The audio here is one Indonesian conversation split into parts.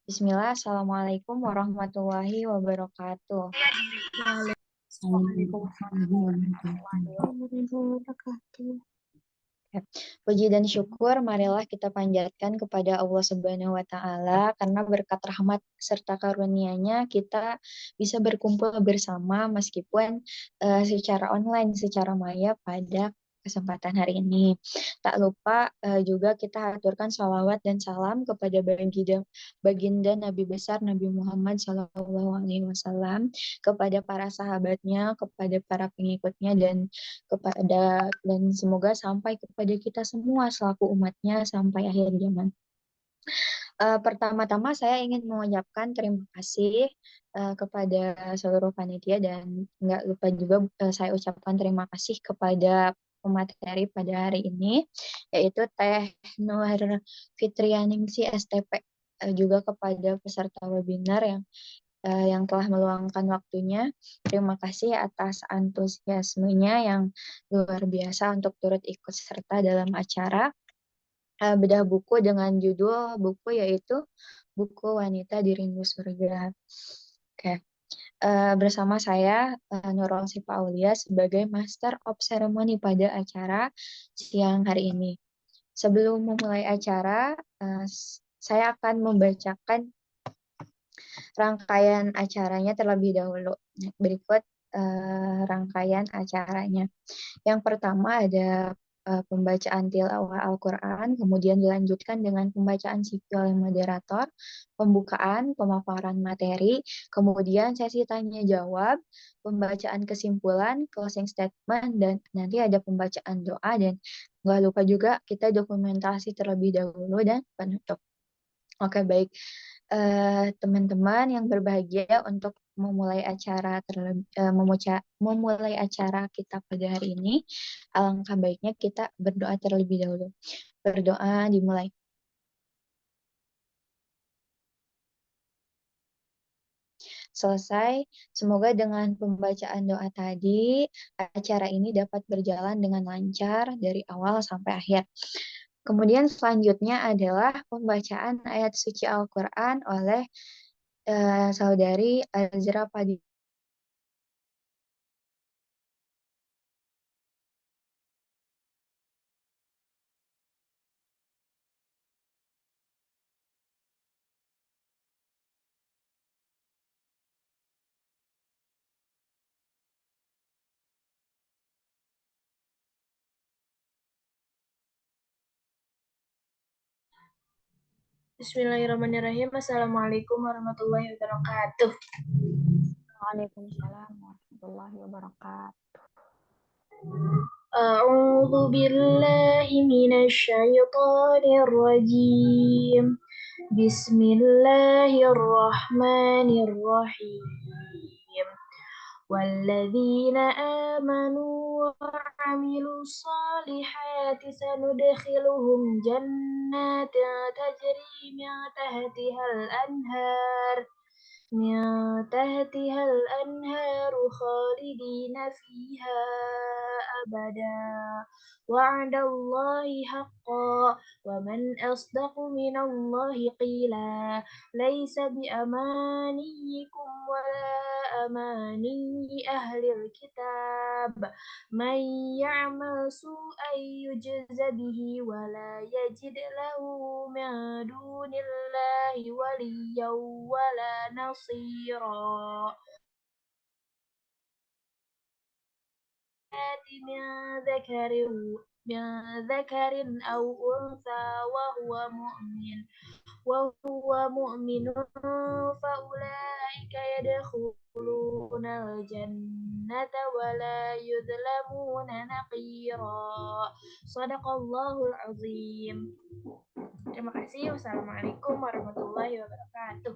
Bismillah, Assalamualaikum warahmatullahi wabarakatuh. Assalamualaikum warahmatullahi Wabarakatuh. Puji dan syukur marilah kita panjatkan kepada Allah Subhanahu wa taala karena berkat rahmat serta karunia-Nya kita bisa berkumpul bersama meskipun secara online, secara maya pada kesempatan hari ini. Tak lupa juga kita aturkan salawat dan salam kepada baginda Nabi besar Nabi Muhammad SAW, kepada para sahabatnya, kepada para pengikutnya dan semoga sampai kepada kita semua selaku umatnya sampai akhir zaman. Pertama-tama saya ingin mengucapkan terima kasih kepada seluruh panitia dan nggak lupa juga saya ucapkan terima kasih kepada pemateri pada hari ini, yaitu Teh Nur Fitrianingsi STP, juga kepada peserta webinar yang telah meluangkan waktunya. Terima kasih atas antusiasmenya yang luar biasa untuk turut ikut serta dalam acara bedah buku dengan judul buku yaitu Buku Wanita di Rindu Surga. Oke. Bersama saya Nurul Sifa Aulia sebagai Master of Ceremony pada acara siang hari ini. Sebelum memulai acara, saya akan membacakan rangkaian acaranya terlebih dahulu. Berikut rangkaian acaranya. Yang pertama ada pembacaan tilawah Al-Quran, kemudian dilanjutkan dengan pembacaan sipil oleh moderator, pembukaan, pemaparan materi, kemudian sesi tanya jawab, pembacaan kesimpulan, closing statement, dan nanti ada pembacaan doa, dan nggak lupa juga kita dokumentasi terlebih dahulu dan penutup. Oke, baik. Teman-teman yang berbahagia, untuk memulai acara memulai acara kita pada hari ini, alangkah baiknya kita berdoa terlebih dahulu. Berdoa dimulai. Selesai. Semoga dengan pembacaan doa tadi, acara ini dapat berjalan dengan lancar dari awal sampai akhir. Kemudian selanjutnya adalah pembacaan ayat suci Al-Quran oleh Saudari Azra Padi. Bismillahirrahmanirrahim. Assalamualaikum warahmatullahi wabarakatuh. Waalaikumsalam warahmatullahi wabarakatuh. A'udzu billahi minasy syaithanir rajim. Bismillahirrahmanirrahim. والذين آمنوا وعملوا الصالحات سندخلهم جنات تجري من تحتها الأنهار خالدين فيها أبدا وعد الله حقا ومن أصدق من الله قيلا ليس بأمانيكم ولا أماني أهل الكتاب من يعمل سوءا يجز به ولا يجد له من دون الله وليا ولا نصيرا من ذكر أو أنثى وهو مؤمن فأولئك يدخلون الجنة ولا يظلمون نقيرا. Sadaqallahul azim. Terima kasih. Wassalamualaikum warahmatullahi wabarakatuh.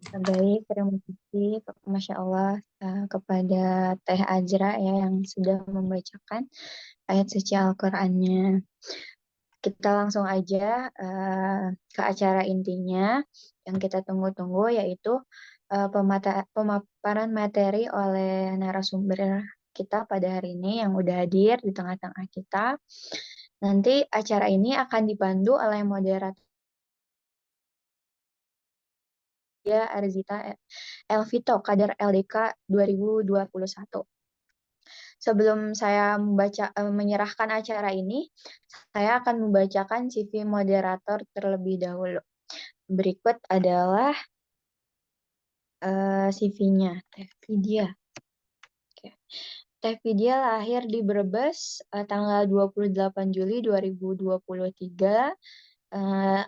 Baik, terima kasih, Masya Allah, kepada Teh Azra ya yang sudah membacakan ayat suci Al-Qur'annya. Kita langsung aja ke acara intinya yang kita tunggu-tunggu, yaitu pemaparan materi oleh narasumber kita pada hari ini yang udah hadir di tengah-tengah kita. Nanti acara ini akan dipandu oleh moderator Arzita Elvito, kader LDK 2021. Sebelum saya menyerahkan acara ini, saya akan membacakan CV moderator terlebih dahulu. Berikut adalah CV-nya, Teh Vidya. Oke. Teh Vidya lahir di Brebes tanggal 28 Juli 2023.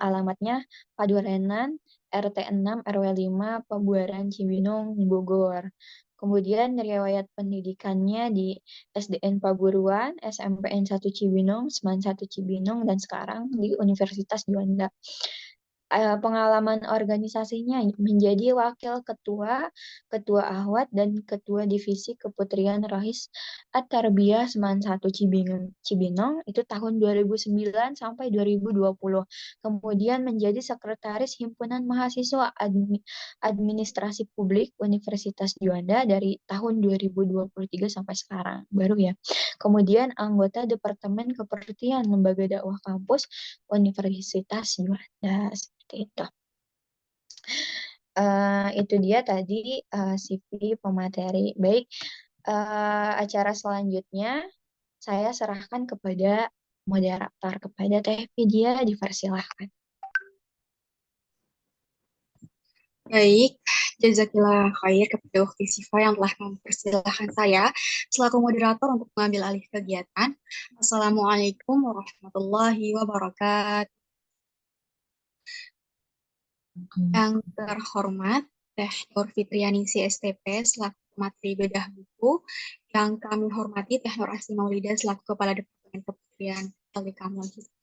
Alamatnya Padurenan, RT 6, RW 5, Pabuaran, Cibinong, Bogor. Kemudian riwayat pendidikannya di SDN Paguruan, SMPN 1 Cibinong, Seman 1 Cibinong, dan sekarang di Universitas Juanda. Pengalaman organisasinya menjadi wakil ketua, ketua Ahwat, dan ketua divisi Keputrian Rohis At-Tarbiyah Seman 1 Cibinong itu tahun 2009 sampai 2020. Kemudian menjadi sekretaris Himpunan Mahasiswa Administrasi Publik Universitas Juanda dari tahun 2023 sampai sekarang, baru ya. Kemudian anggota Departemen Kepartian Lembaga Dakwah Kampus Universitas Juanda. Itu. Itu dia tadi CV pemateri. Baik, acara selanjutnya saya serahkan kepada moderator, kepada Teh Vidya, dipersilahkan. Baik, jazakillah khair kepada Ukti Sifa yang telah mempersilahkan saya selaku moderator untuk mengambil alih kegiatan. Assalamualaikum warahmatullahi wabarakatuh. Yang terhormat, Teh Nur Fitrianingsih STP selaku pemateri bedah buku, yang kami hormati Teh Nur Asih Maulida selaku Kepala Departemen Kementerian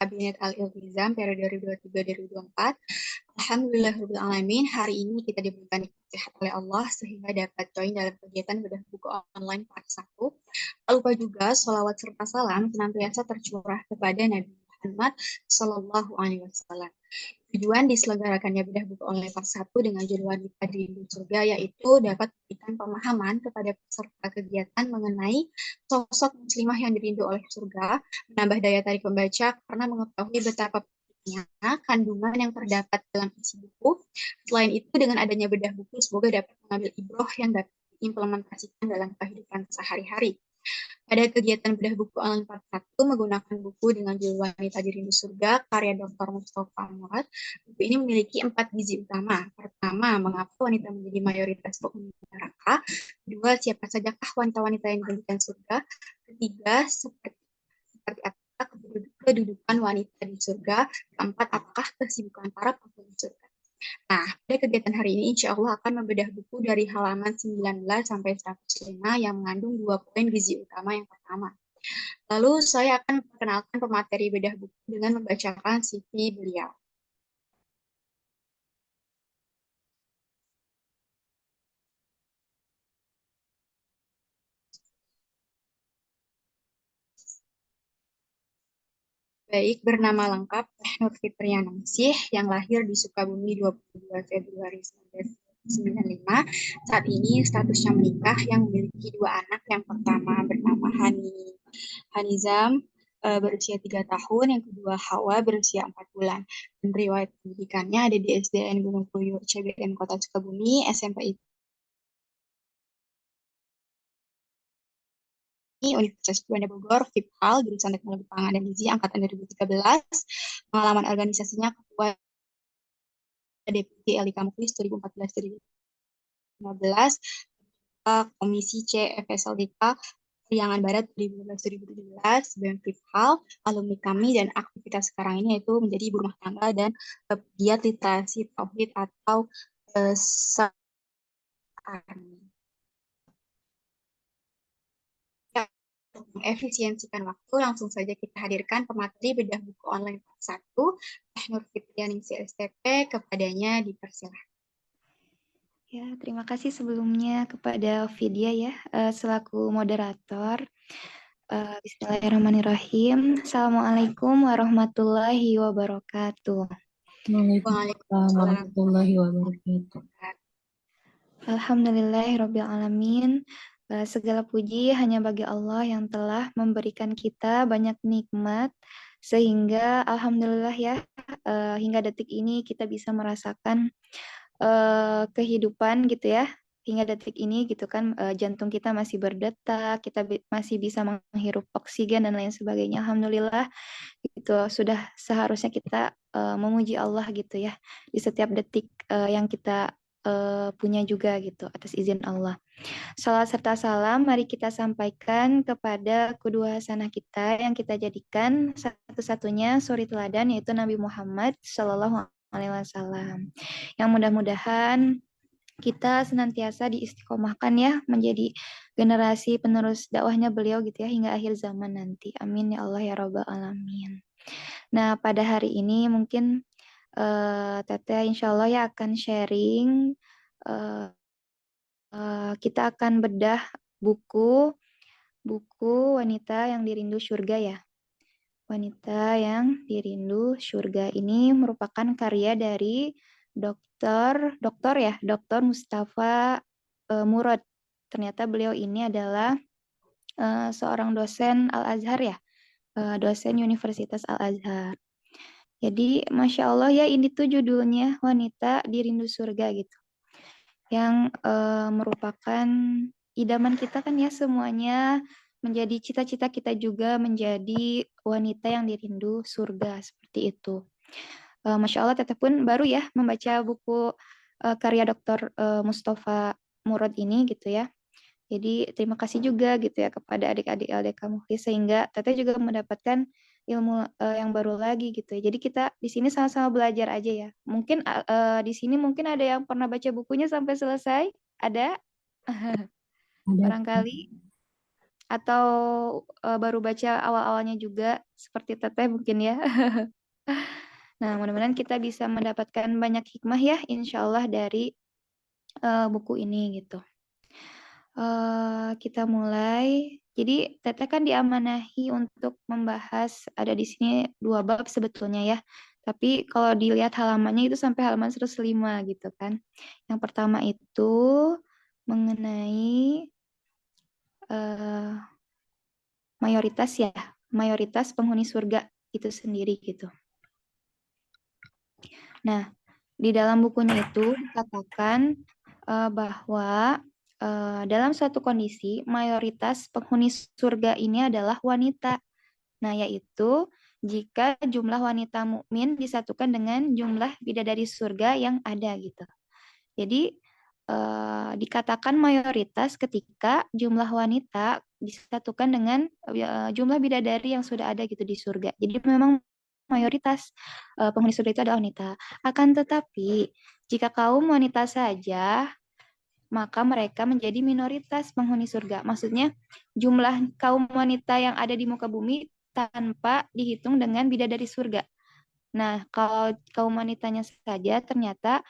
Kabinet Al-Iltizam periode 2023-2024. Alhamdulillahirrahmanirrahim, hari ini kita diberikan sehat oleh Allah sehingga dapat join dalam kegiatan bedah buku online part 1. Tak lupa juga sholawat serta salam senantiasa tercurah kepada Nabi Muhammad Sallallahu Alaihi Wasallam. Tujuan diselenggarakannya bedah buku online part 1 dengan judul Wanita di Surga yaitu dapat memberikan pemahaman kepada peserta kegiatan mengenai sosok muslimah yang dirindu oleh surga, menambah daya tarik pembaca karena mengetahui betapa pentingnya kandungan yang terdapat dalam isi buku. Selain itu, dengan adanya bedah buku, semoga dapat mengambil ibroh yang dapat diimplementasikan dalam kehidupan sehari-hari. Pada kegiatan bedah buku online part 1 menggunakan buku dengan judul Wanita di Rindu Surga karya Dr. Mustafa Murad. Buku ini memiliki 4 gizi utama. Pertama, mengapa wanita menjadi mayoritas penghuni neraka. Kedua, siapa sajakah wanita-wanita yang dijanjikan surga. Ketiga, seperti apa kedudukan wanita di surga. Keempat, apakah kesibukan para penghuni surga. Nah, pada kegiatan hari ini insya Allah akan membedah buku dari halaman 19 sampai 105 yang mengandung 2 poin gizi utama yang pertama. Lalu saya akan memperkenalkan pemateri bedah buku dengan membacakan CV beliau. Baik, bernama lengkap Teh Nur Fitrianingsih yang lahir di Sukabumi 22 Februari 1995. Saat ini statusnya menikah yang memiliki 2 anak. Yang pertama bernama Hanizam berusia 3 tahun, yang kedua Hawa berusia 4 bulan. Dan riwayat pendidikannya ada di SDN Gunung Puyuh CBN Kota Sukabumi, SMP Universitas Juanda Bogor, FIPHAL, jurusan Teknologi Pangan dan Gizi, angkatan 2013. Pengalaman organisasinya ketua DPD LIK Muklis 2014-2015, Komisi C FSLDK Priangan Barat 2015-2017, BEM FIPHAL, alumni kami, dan aktivitas sekarang ini yaitu menjadi ibu rumah tangga dan pegiat literasi tauhid atau efisiensikan waktu, langsung saja kita hadirkan pemateri bedah buku online part 1, Teh Nur Fitrianingsih STP, kepadanya dipersilahkan. Ya, terima kasih sebelumnya kepada Vidya ya, selaku moderator. Bismillahirrahmanirrahim. Assalamualaikum warahmatullahi wabarakatuh. Waalaikumsalam warahmatullahi wabarakatuh. Alhamdulillahirrabbilalamin. Segala puji hanya bagi Allah yang telah memberikan kita banyak nikmat sehingga alhamdulillah ya, hingga detik ini kita bisa merasakan kehidupan gitu ya, hingga detik ini gitu kan, jantung kita masih berdetak, kita masih bisa menghirup oksigen dan lain sebagainya. Alhamdulillah itu sudah seharusnya kita memuji Allah gitu ya di setiap detik yang kita punya juga gitu atas izin Allah. Salat serta salam mari kita sampaikan kepada kedua hasanah kita yang kita jadikan satu-satunya suri teladan, yaitu Nabi Muhammad Shallallahu Alaihi Wasallam. Yang mudah-mudahan kita senantiasa diistiqomahkan ya menjadi generasi penerus dakwahnya beliau gitu ya hingga akhir zaman nanti. Amin ya Allah ya Rabbal Alamin. Nah, pada hari ini mungkin Teteh insya Allah ya akan sharing, kita akan bedah buku Wanita yang Dirindu Surga ya. Wanita yang Dirindu Surga ini merupakan karya dari Dr. Mustafa Murad. Ternyata beliau ini adalah seorang dosen Al-Azhar ya, dosen Universitas Al-Azhar. Jadi Masya Allah ya, ini tuh judulnya Wanita Dirindu Surga gitu. Yang merupakan idaman kita kan ya semuanya, menjadi cita-cita kita juga menjadi wanita yang dirindu surga seperti itu. Masya Allah Teteh pun baru ya membaca buku karya Dr. Mustafa Murad ini gitu ya. Jadi terima kasih juga gitu ya kepada adik-adik LDK Mukhlis sehingga Teteh juga mendapatkan ilmu yang baru lagi gitu ya. Jadi kita di sini sama-sama belajar aja ya. Mungkin di sini mungkin ada yang pernah baca bukunya sampai selesai? Ada? Barangkali atau baru baca awal-awalnya juga seperti Teteh mungkin ya. Nah, mudah-mudahan kita bisa mendapatkan banyak hikmah ya insya Allah dari buku ini gitu. Kita mulai. Jadi Teteh kan diamanahi untuk membahas, ada di sini 2 bab sebetulnya ya. Tapi kalau dilihat halamannya itu sampai halaman 105 gitu kan. Yang pertama itu mengenai mayoritas penghuni surga itu sendiri gitu. Nah, di dalam bukunya itu dikatakan bahwa dalam suatu kondisi mayoritas penghuni surga ini adalah wanita. Nah, yaitu jika jumlah wanita mukmin disatukan dengan jumlah bidadari surga yang ada gitu. Jadi dikatakan mayoritas ketika jumlah wanita disatukan dengan jumlah bidadari yang sudah ada gitu di surga. Jadi memang mayoritas penghuni surga itu adalah wanita. Akan tetapi jika kaum wanita saja, maka mereka menjadi minoritas penghuni surga. Maksudnya jumlah kaum wanita yang ada di muka bumi tanpa dihitung dengan bidadari surga. Nah, kalau kaum wanitanya saja ternyata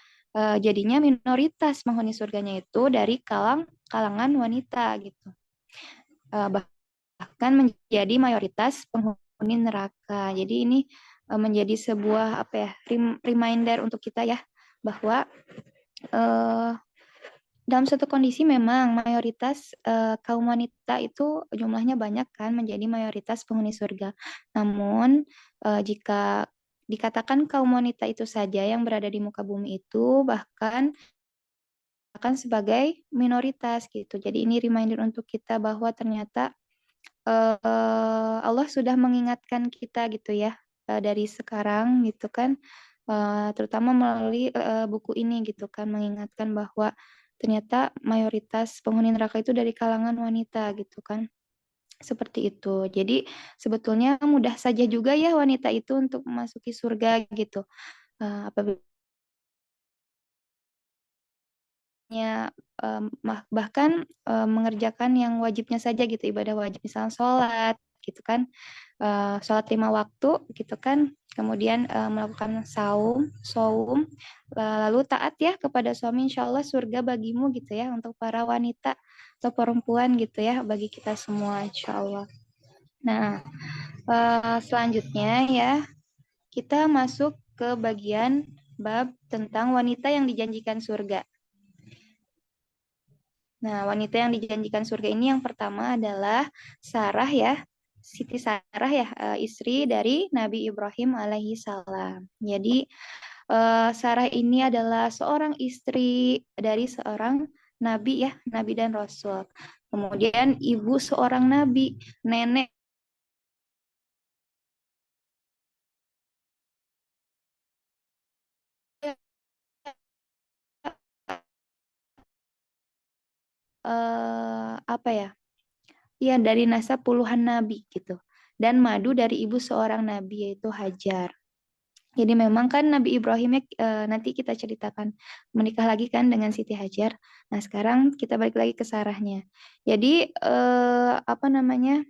jadinya minoritas penghuni surganya itu dari kalangan wanita gitu. Bahkan menjadi mayoritas penghuni neraka. Jadi ini menjadi sebuah reminder untuk kita ya bahwa dalam suatu kondisi memang mayoritas kaum wanita itu jumlahnya banyak kan menjadi mayoritas penghuni surga. Namun jika dikatakan kaum wanita itu saja yang berada di muka bumi itu bahkan akan sebagai minoritas gitu. Jadi ini reminder untuk kita bahwa ternyata Allah sudah mengingatkan kita gitu ya dari sekarang gitu kan, terutama melalui buku ini gitu kan, mengingatkan bahwa ternyata mayoritas penghuni neraka itu dari kalangan wanita gitu kan, seperti itu. Jadi sebetulnya mudah saja juga ya wanita itu untuk memasuki surga gitu, apabila bahkan mengerjakan yang wajibnya saja gitu, ibadah wajib misalnya sholat gitu kan, sholat 5 waktu gitu kan, kemudian melakukan saum, lalu taat ya kepada suami, insya Allah surga bagimu gitu ya, untuk para wanita atau perempuan gitu ya, bagi kita semua insya Allah. Nah, selanjutnya ya, kita masuk ke bagian bab tentang wanita yang dijanjikan surga. Nah, wanita yang dijanjikan surga ini yang pertama adalah Sarah ya, Siti Sarah ya, istri dari Nabi Ibrahim alaihi salam. Jadi Sarah ini adalah seorang istri dari seorang nabi ya, nabi dan rasul. Kemudian ibu seorang nabi, nenek apa ya? Ya dari nasab puluhan nabi gitu. Dan madu dari ibu seorang nabi yaitu Hajar. Jadi memang kan Nabi Ibrahimnya nanti kita ceritakan menikah lagi kan dengan Siti Hajar. Nah sekarang kita balik lagi ke Sarahnya. Jadi apa namanya?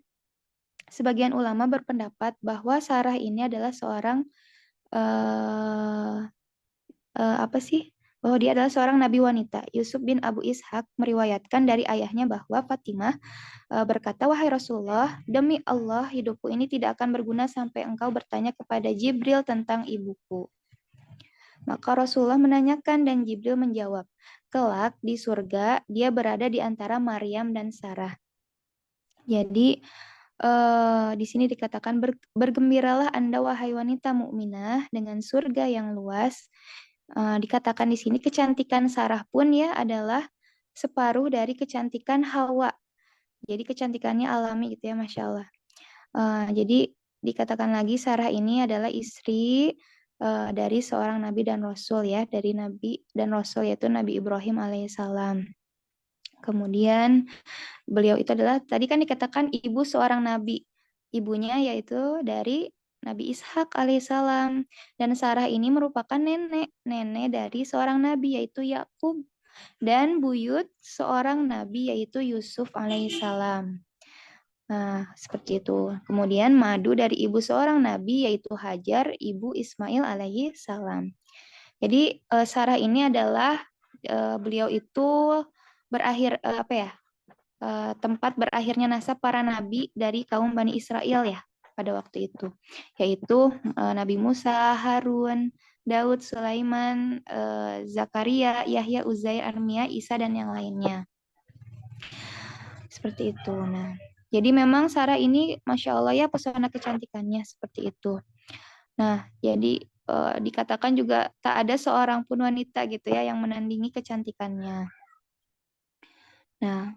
Sebagian ulama berpendapat bahwa Sarah ini adalah seorang eh, apa sih? Bahwa dia adalah seorang nabi wanita. Yusuf bin Abu Ishaq meriwayatkan dari ayahnya bahwa Fatimah berkata, "Wahai Rasulullah, demi Allah hidupku ini tidak akan berguna sampai engkau bertanya kepada Jibril tentang ibuku." Maka Rasulullah menanyakan dan Jibril menjawab, "Kelak di surga dia berada di antara Maryam dan Sarah." Jadi di sini dikatakan bergembiralah Anda wahai wanita mukminah dengan surga yang luas. Dikatakan di sini kecantikan Sarah pun ya adalah separuh dari kecantikan Hawa. Jadi kecantikannya alami gitu ya, Masya Allah. Jadi dikatakan lagi Sarah ini adalah istri dari seorang nabi dan rasul ya, dari nabi dan rasul yaitu Nabi Ibrahim alaihissalam. Kemudian beliau itu adalah tadi kan dikatakan ibu seorang nabi. Ibunya yaitu dari Nabi Ishak alaihissalam. Dan Sarah ini merupakan nenek dari seorang nabi yaitu Yakub dan buyut seorang nabi yaitu Yusuf alaihissalam. Nah, seperti itu. Kemudian madu dari ibu seorang nabi yaitu Hajar, ibu Ismail alaihi salam. Jadi Sarah ini adalah beliau itu berakhir apa ya? Tempat berakhirnya nasab para nabi dari kaum Bani Israel ya pada waktu itu, yaitu Nabi Musa, Harun, Daud, Sulaiman, Zakaria, Yahya, Uzair, Armia, Isa dan yang lainnya. Seperti itu. Nah, jadi memang Sarah ini Masya Allah ya pesona kecantikannya seperti itu. Nah, jadi dikatakan juga tak ada seorang pun wanita gitu ya yang menandingi kecantikannya. Nah,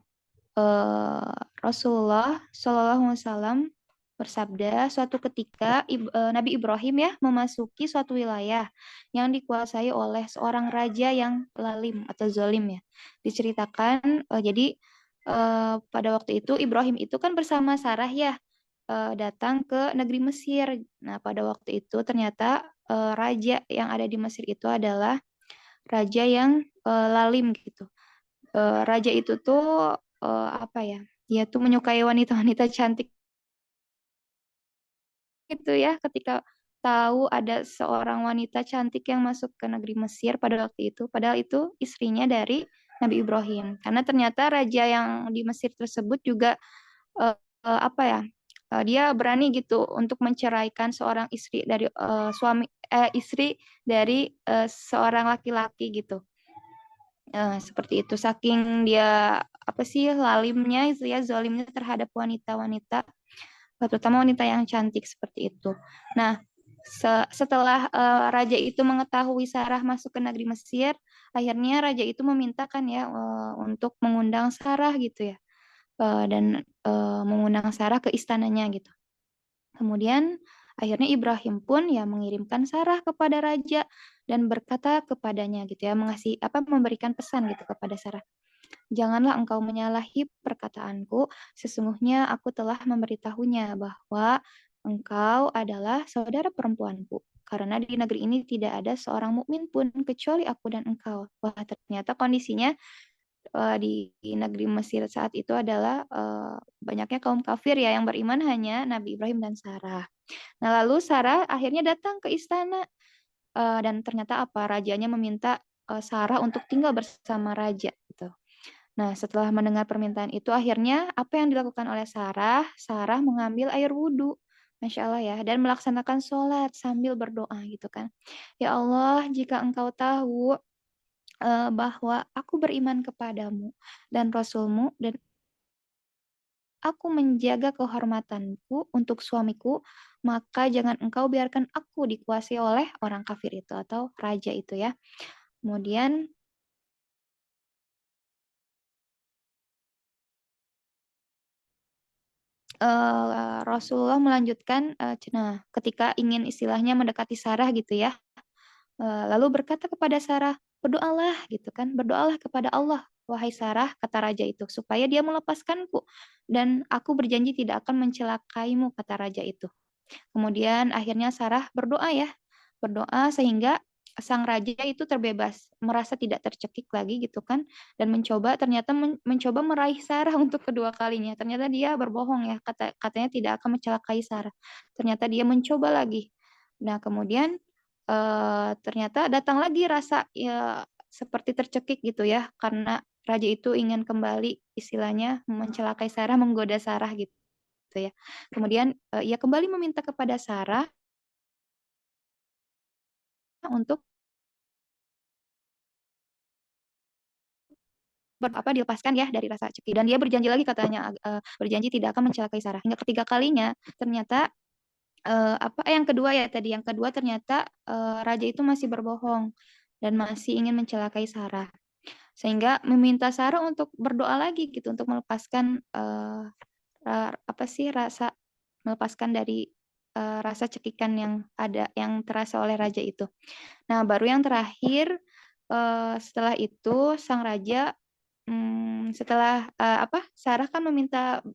Rasulullah Shallallahu Alaihi Wasallam bersabda, suatu ketika Nabi Ibrahim ya memasuki suatu wilayah yang dikuasai oleh seorang raja yang lalim atau zalim ya. Diceritakan, jadi pada waktu itu Ibrahim itu kan bersama Sarah ya datang ke negeri Mesir. Nah, pada waktu itu ternyata raja yang ada di Mesir itu adalah raja yang lalim gitu. Raja itu tuh apa ya? Dia tuh menyukai wanita-wanita cantik itu ya. Ketika tahu ada seorang wanita cantik yang masuk ke negeri Mesir pada waktu itu, padahal itu istrinya dari Nabi Ibrahim. Karena ternyata raja yang di Mesir tersebut juga apa ya? Dia berani gitu untuk menceraikan seorang istri dari istri dari seorang laki-laki gitu. Seperti itu saking dia apa sih lalimnya itu ya zalimnya terhadap wanita-wanita terutama wanita yang cantik seperti itu. Nah, setelah raja itu mengetahui Sarah masuk ke negeri Mesir, akhirnya raja itu memintakan ya untuk mengundang Sarah gitu ya. Dan mengundang Sarah ke istananya gitu. Kemudian akhirnya Ibrahim pun ya mengirimkan Sarah kepada raja dan berkata kepadanya gitu ya, memberikan pesan gitu kepada Sarah. Janganlah engkau menyalahi perkataanku, sesungguhnya aku telah memberitahunya bahwa engkau adalah saudara perempuanku. Karena di negeri ini tidak ada seorang mukmin pun kecuali aku dan engkau. Wah, ternyata kondisinya di negeri Mesir saat itu adalah banyaknya kaum kafir ya yang beriman hanya Nabi Ibrahim dan Sarah. Nah, lalu Sarah akhirnya datang ke istana dan ternyata apa? Rajanya meminta Sarah untuk tinggal bersama raja gitu. Nah, setelah mendengar permintaan itu, akhirnya apa yang dilakukan oleh Sarah? Sarah mengambil air wudhu, Masya Allah ya, dan melaksanakan sholat sambil berdoa gitu kan. Ya Allah, jika engkau tahu bahwa aku beriman kepadamu dan Rasulmu, dan aku menjaga kehormatanku untuk suamiku, maka jangan engkau biarkan aku dikuasai oleh orang kafir itu atau raja itu ya. Kemudian Rasulullah melanjutkan, nah, ketika ingin istilahnya mendekati Sarah gitu ya, lalu berkata kepada Sarah, berdoalah gitu kan, berdoalah kepada Allah, wahai Sarah, kata raja itu, supaya dia melepaskanku, dan aku berjanji tidak akan mencelakaimu, kata raja itu. Kemudian akhirnya Sarah berdoa ya, berdoa sehingga sang raja itu terbebas, merasa tidak tercekik lagi gitu kan, dan ternyata mencoba meraih Sarah untuk kedua kalinya. Ternyata dia berbohong ya, katanya tidak akan mencelakai Sarah. Ternyata dia mencoba lagi. Nah, kemudian ternyata datang lagi rasa ya seperti tercekik gitu ya, karena raja itu ingin kembali istilahnya mencelakai Sarah, menggoda Sarah gitu ya. Kemudian ia kembali meminta kepada Sarah untuk dilepaskan ya dari rasa cekik, dan dia berjanji lagi katanya berjanji tidak akan mencelakai Sarah. Hingga ketiga kalinya ternyata yang kedua ya tadi, yang kedua ternyata raja itu masih berbohong dan masih ingin mencelakai Sarah, sehingga meminta Sarah untuk berdoa lagi gitu untuk melepaskan melepaskan dari rasa cekikan yang terasa oleh raja itu. Nah, baru yang terakhir setelah itu sang raja setelah Sarah kan meminta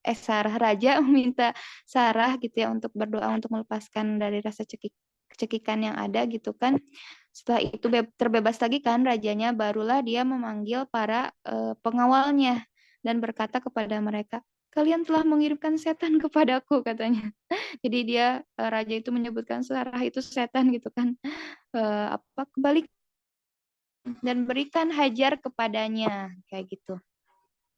Sarah raja meminta Sarah gitu ya untuk berdoa untuk melepaskan dari rasa cekikan yang ada gitu kan. Setelah itu terbebas lagi kan rajanya, barulah dia memanggil para pengawalnya dan berkata kepada mereka, kalian telah mengirimkan setan kepadaku, katanya. Jadi dia raja itu menyebutkan Sarah itu setan gitu kan. Kembali dan berikan hajar kepadanya kayak gitu.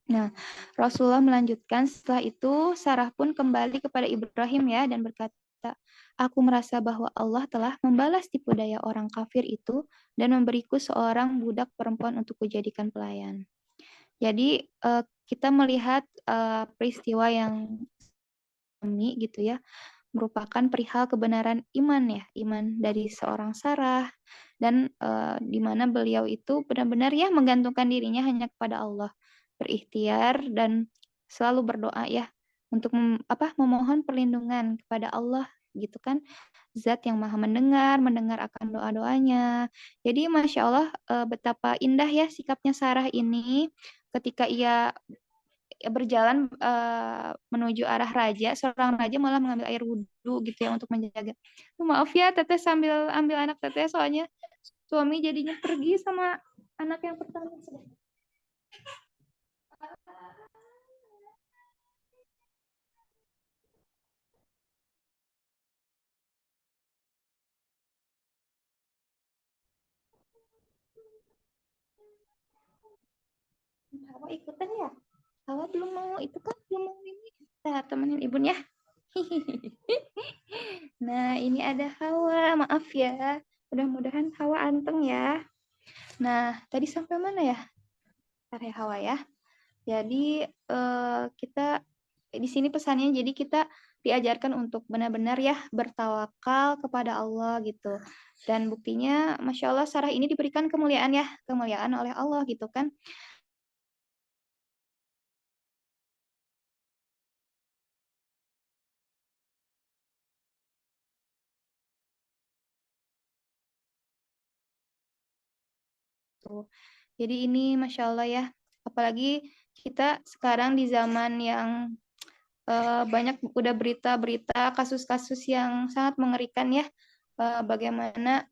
Nah, Rasulullah melanjutkan, setelah itu Sarah pun kembali kepada Ibrahim ya dan berkata, aku merasa bahwa Allah telah membalas tipu daya orang kafir itu dan memberiku seorang budak perempuan untuk kujadikan pelayan. Jadi kita melihat peristiwa yang ini gitu ya, merupakan perihal kebenaran iman ya, iman dari seorang Sarah, dan di mana beliau itu benar-benar ya menggantungkan dirinya hanya kepada Allah, berikhtiar dan selalu berdoa ya untuk memohon perlindungan kepada Allah gitu kan, Zat yang maha mendengar akan doa-doanya. Jadi Masya Allah betapa indah ya sikapnya Sarah ini ketika ia berjalan menuju arah raja, seorang raja malah mengambil air wudhu gitu ya untuk menjaga. Maaf ya teteh sambil ambil anak teteh soalnya suami jadinya pergi sama anak yang pertama. Hawa ikutan ya? Hawa belum mau itu kan, belum mau ini. Nah, temenin ibu ya. Nah, ini ada Hawa. Maaf ya. Mudah-mudahan Hawa anteng ya. Nah, tadi sampai mana ya? Bentar ya Hawa ya. Jadi kita di sini pesannya, jadi kita diajarkan untuk benar-benar ya bertawakal kepada Allah gitu. Dan buktinya, Masya Allah, Sarah ini diberikan kemuliaan ya, kemuliaan oleh Allah gitu kan. Jadi ini Masya Allah ya, apalagi kita sekarang di zaman yang banyak udah berita-berita kasus-kasus yang sangat mengerikan ya, bagaimana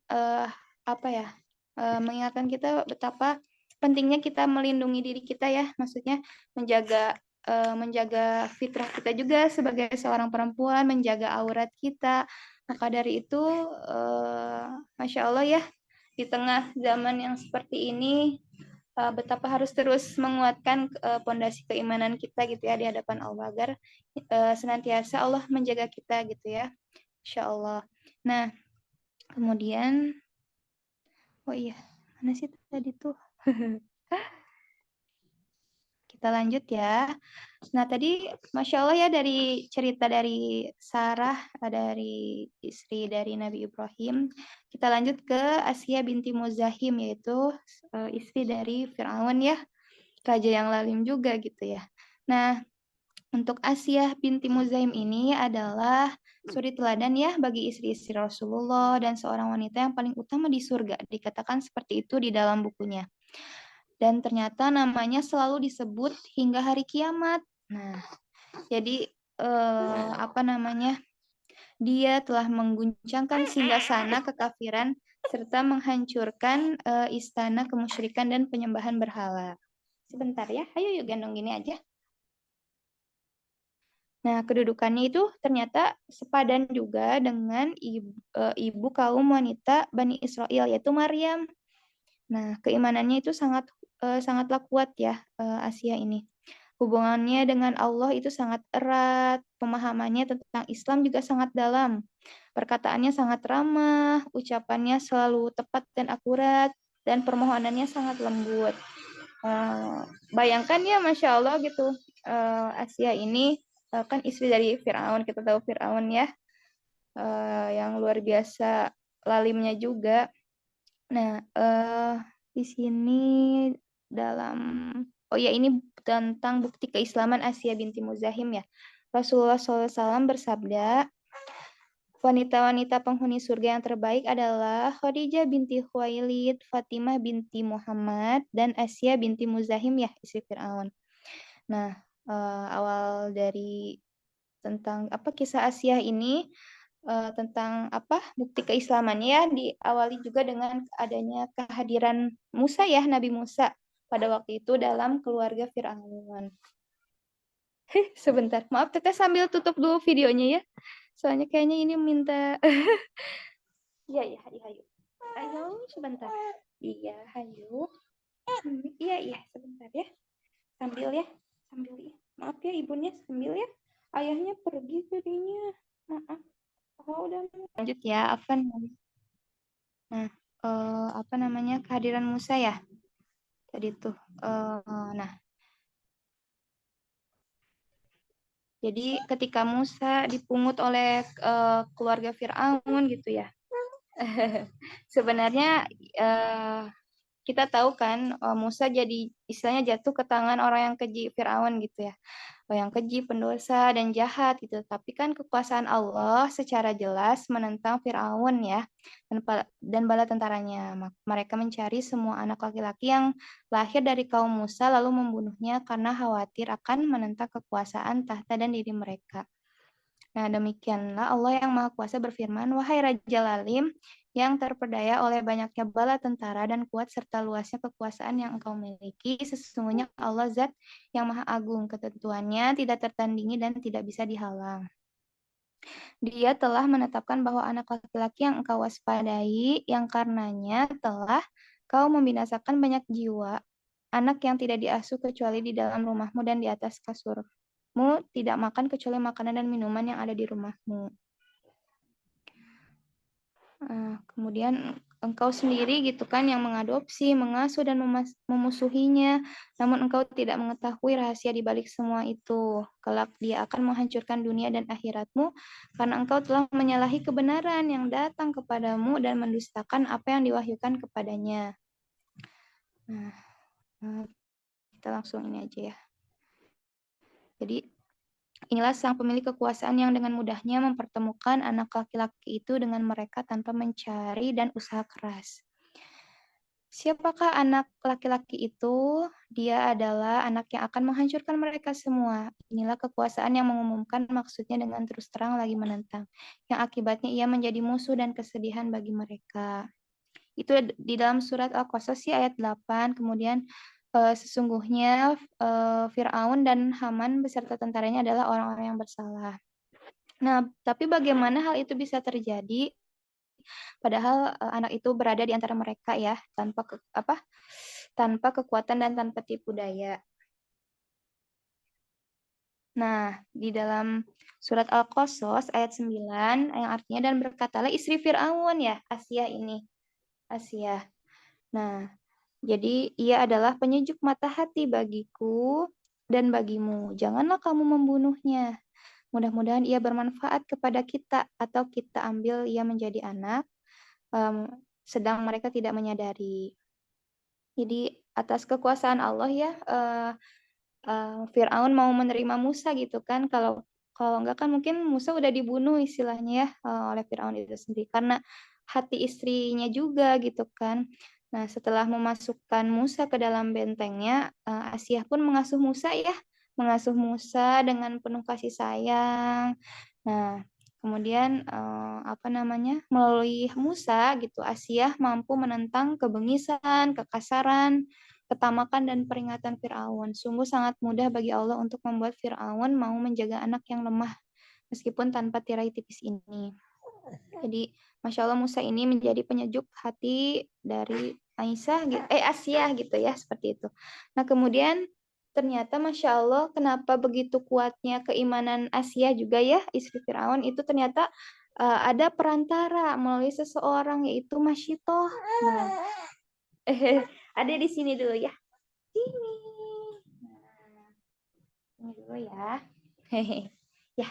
mengingatkan kita betapa pentingnya kita melindungi diri kita ya, maksudnya menjaga fitrah kita juga sebagai seorang perempuan, menjaga aurat kita. Maka dari itu Masya Allah ya, di tengah zaman yang seperti ini betapa harus terus menguatkan pondasi keimanan kita gitu ya di hadapan Allah, agar senantiasa Allah menjaga kita gitu ya, Insya Allah. Nah, kemudian oh iya, mana sih tadi tuh? kita lanjut ya. Nah, tadi Masya Allah ya dari cerita dari Sarah, dari istri dari Nabi Ibrahim, kita lanjut ke Asia binti Muzahim, yaitu istri dari Fir'aun ya, raja yang lalim juga gitu ya. Nah, untuk Asia binti Muzahim ini adalah suri teladan ya bagi istri-istri Rasulullah dan seorang wanita yang paling utama di surga. Dikatakan seperti itu di dalam bukunya. Dan ternyata namanya selalu disebut hingga hari kiamat. Nah, jadi apa namanya? Dia telah mengguncangkan singgasana kekafiran serta menghancurkan istana kemusyrikan dan penyembahan berhala. Sebentar ya, ayo yuk gendong gini aja. Nah, kedudukannya itu ternyata sepadan juga dengan ibu kaum wanita Bani Israel, yaitu Maryam. Nah, keimanannya itu sangatlah kuat ya, Asia ini. Hubungannya dengan Allah itu sangat erat, pemahamannya tentang Islam juga sangat dalam. Perkataannya sangat ramah, ucapannya selalu tepat dan akurat, dan permohonannya sangat lembut. Bayangkan ya, Masya Allah gitu, Asia ini kan istri dari Fir'aun, kita tahu Fir'aun ya, yang luar biasa lalimnya juga. Nah, di sini ini tentang bukti keislaman Asia binti Muzahim ya. Rasulullah SAW bersabda, wanita-wanita penghuni surga yang terbaik adalah Khadijah binti Khuwailid, Fatimah binti Muhammad, dan Asia binti Muzahim ya, istri Fir'aun. Nah, awal dari tentang kisah Asia ini, tentang bukti keislamannya ya, diawali juga dengan adanya kehadiran Musa ya, Nabi Musa pada waktu itu dalam keluarga Fir'aun. Sebentar, maaf Teteh sambil tutup dulu videonya ya, soalnya kayaknya ini minta iya hayu sebentar, iya hayu, iya sebentar ya, sambil ya, maaf ya ibunya, sambil ya, ayahnya pergi jadinya, maaf. Oh, udah lanjut ya, Afan. Nah, kehadiran Musa ya tadi tuh. Nah, jadi ketika Musa dipungut oleh keluarga Fir'aun gitu ya. Sebenarnya kita tahu kan Musa jadi istilahnya jatuh ke tangan orang yang keji, Fir'aun gitu ya. Yang keji, pendosa, dan jahat gitu. Tapi kan kekuasaan Allah secara jelas menentang Fir'aun ya dan bala tentaranya. Mereka mencari semua anak laki-laki yang lahir dari kaum Musa lalu membunuhnya karena khawatir akan menentang kekuasaan tahta dan diri mereka. Nah, demikianlah Allah yang Maha Kuasa berfirman, wahai Raja Lalim, yang terperdaya oleh banyaknya bala tentara dan kuat serta luasnya kekuasaan yang engkau miliki, sesungguhnya Allah Zat yang Maha Agung, ketentuannya tidak tertandingi dan tidak bisa dihalang. Dia telah menetapkan bahwa anak laki-laki yang engkau waspadai, yang karenanya telah kau membinasakan banyak jiwa, anak yang tidak diasuh kecuali di dalam rumahmu dan di atas kasurmu, tidak makan kecuali makanan dan minuman yang ada di rumahmu. Kemudian engkau sendiri gitu kan yang mengadopsi, mengasuh dan memusuhinya, namun engkau tidak mengetahui rahasia di balik semua itu. Kelak dia akan menghancurkan dunia dan akhiratmu karena engkau telah menyalahi kebenaran yang datang kepadamu dan mendustakan apa yang diwahyukan kepadanya. Nah, kita langsung ini aja ya. Jadi inilah sang pemilik kekuasaan yang dengan mudahnya mempertemukan anak laki-laki itu dengan mereka tanpa mencari dan usaha keras. Siapakah anak laki-laki itu? Dia adalah anak yang akan menghancurkan mereka semua. Inilah kekuasaan yang mengumumkan maksudnya dengan terus terang lagi menentang, yang akibatnya ia menjadi musuh dan kesedihan bagi mereka. Itu di dalam surat Al-Qasas ayat 8, kemudian sesungguhnya Fir'aun dan Haman beserta tentaranya adalah orang-orang yang bersalah. Nah, tapi bagaimana hal itu bisa terjadi? Padahal anak itu berada di antara mereka ya, tanpa kekuatan dan tanpa tipu daya. Nah, di dalam surat Al-Qasas ayat 9, yang artinya dan berkatalah istri Fir'aun ya, Asia ini. Nah, jadi ia adalah penyejuk mata hati bagiku dan bagimu. Janganlah kamu membunuhnya. Mudah-mudahan ia bermanfaat kepada kita atau kita ambil ia menjadi anak, sedang mereka tidak menyadari. Jadi atas kekuasaan Allah ya, Fir'aun mau menerima Musa gitu kan. Kalau enggak kan mungkin Musa udah dibunuh istilahnya ya, oleh Fir'aun itu sendiri karena hati istrinya juga gitu kan. Nah, setelah memasukkan Musa ke dalam bentengnya, Asiyah pun mengasuh Musa ya, mengasuh Musa dengan penuh kasih sayang. Nah, kemudian melalui Musa gitu, Asiyah mampu menentang kebengisan, kekasaran, ketamakan dan peringatan Fir'aun. Sungguh sangat mudah bagi Allah untuk membuat Fir'aun mau menjaga anak yang lemah meskipun tanpa tirai tipis ini. Jadi, Masya Allah Musa ini menjadi penyejuk hati dari Asiyah gitu ya, seperti itu. Nah, kemudian ternyata Masya Allah kenapa begitu kuatnya keimanan Asiyah juga ya, istri Fir'aun itu ternyata ada perantara melalui seseorang yaitu Masyitoh. Nah, ada di sini dulu ya. Sini. Nah, ini dulu ya. Hehe. Ya,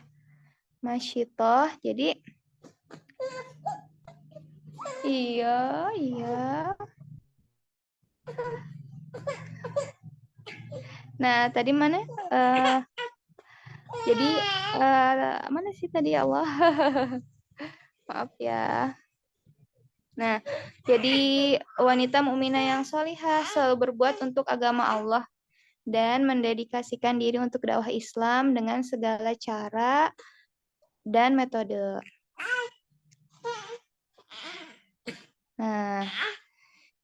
Masyitoh. Jadi iya. Nah, tadi mana? Jadi mana sih tadi Allah? Maaf ya. Nah, jadi wanita mukminah yang sholihah selalu berbuat untuk agama Allah dan mendedikasikan diri untuk dakwah Islam dengan segala cara dan metode. Nah,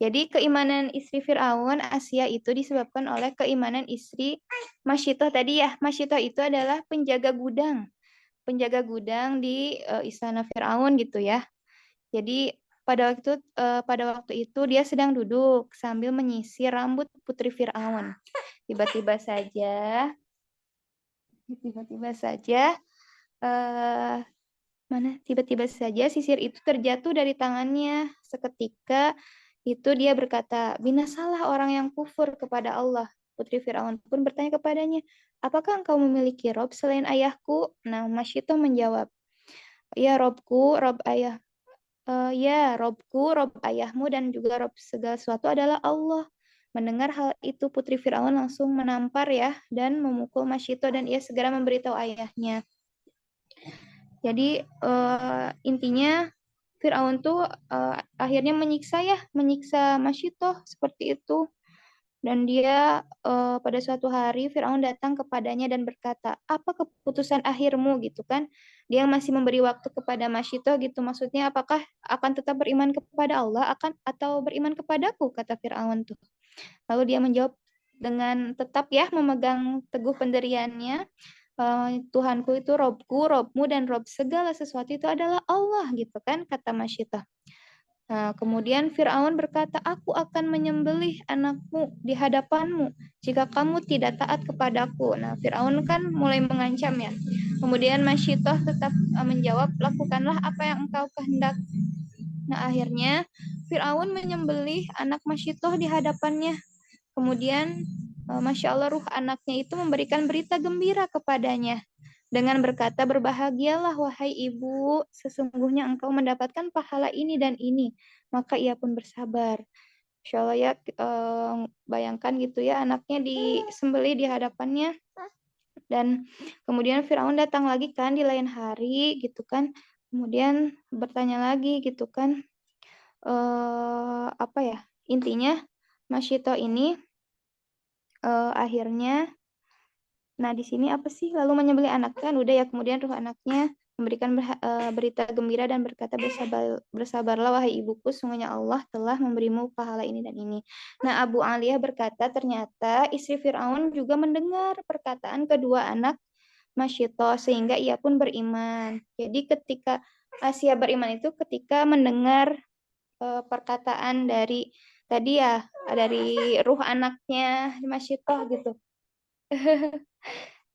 jadi keimanan istri Fir'aun, Asiyah itu disebabkan oleh keimanan istri Masyitoh tadi ya. Masyitoh itu adalah penjaga gudang di istana Fir'aun gitu ya. Jadi pada waktu itu dia sedang duduk sambil menyisir rambut putri Fir'aun. Tiba-tiba saja sisir itu terjatuh dari tangannya. Seketika itu dia berkata, "Binasalah orang yang kufur kepada Allah." Putri Fir'aun pun bertanya kepadanya, "Apakah engkau memiliki rob selain ayahku?" Nah, Masyitoh menjawab, "Ya Robku, Rob ayah. Ya, Robku, Rob ayahmu dan juga Rob segala sesuatu adalah Allah." Mendengar hal itu, Putri Fir'aun langsung menampar ya dan memukul Masyitoh dan ia segera memberitahu ayahnya. Jadi intinya Fir'aun tuh akhirnya menyiksa Masyitoh seperti itu. Dan dia pada suatu hari Fir'aun datang kepadanya dan berkata, "Apa keputusan akhirmu?" gitu kan. Dia masih memberi waktu kepada Masyitoh gitu. Maksudnya apakah akan tetap beriman kepada Allah atau beriman kepadaku, kata Fir'aun tuh. Lalu dia menjawab dengan tetap ya memegang teguh pendiriannya, Tuhanku itu Robku, Robmu, dan Rob segala sesuatu itu adalah Allah gitu kan, kata Masyitoh. Nah, kemudian Fir'aun berkata, "Aku akan menyembelih anakmu di hadapanmu jika kamu tidak taat kepadaku." Nah, Fir'aun kan mulai mengancam ya. Kemudian Masyitoh tetap menjawab, "Lakukanlah apa yang engkau kehendak." Nah, akhirnya Fir'aun menyembelih anak Masyitoh di hadapannya. Kemudian, Masya Allah, ruh anaknya itu memberikan berita gembira kepadanya dengan berkata, "Berbahagialah wahai ibu, sesungguhnya engkau mendapatkan pahala ini dan ini." Maka ia pun bersabar. Masya Allah ya, bayangkan gitu ya, anaknya disembelih di hadapannya. Dan kemudian Firaun datang lagi kan di lain hari gitu kan. Kemudian bertanya lagi gitu kan. Apa ya? Intinya Masyito ini akhirnya, nah di sini apa sih? Lalu menyembelih anak kan udah ya, kemudian ruh anaknya memberikan berita gembira dan berkata, "Bersabarlah wahai ibuku, sungguhnya Allah telah memberimu pahala ini dan ini." Nah, Abu Aliyah berkata ternyata istri Fir'aun juga mendengar perkataan kedua anak Masyito sehingga ia pun beriman. Jadi ketika Asia beriman itu ketika mendengar perkataan dari tadi ya, dari ruh anaknya Masyito gitu.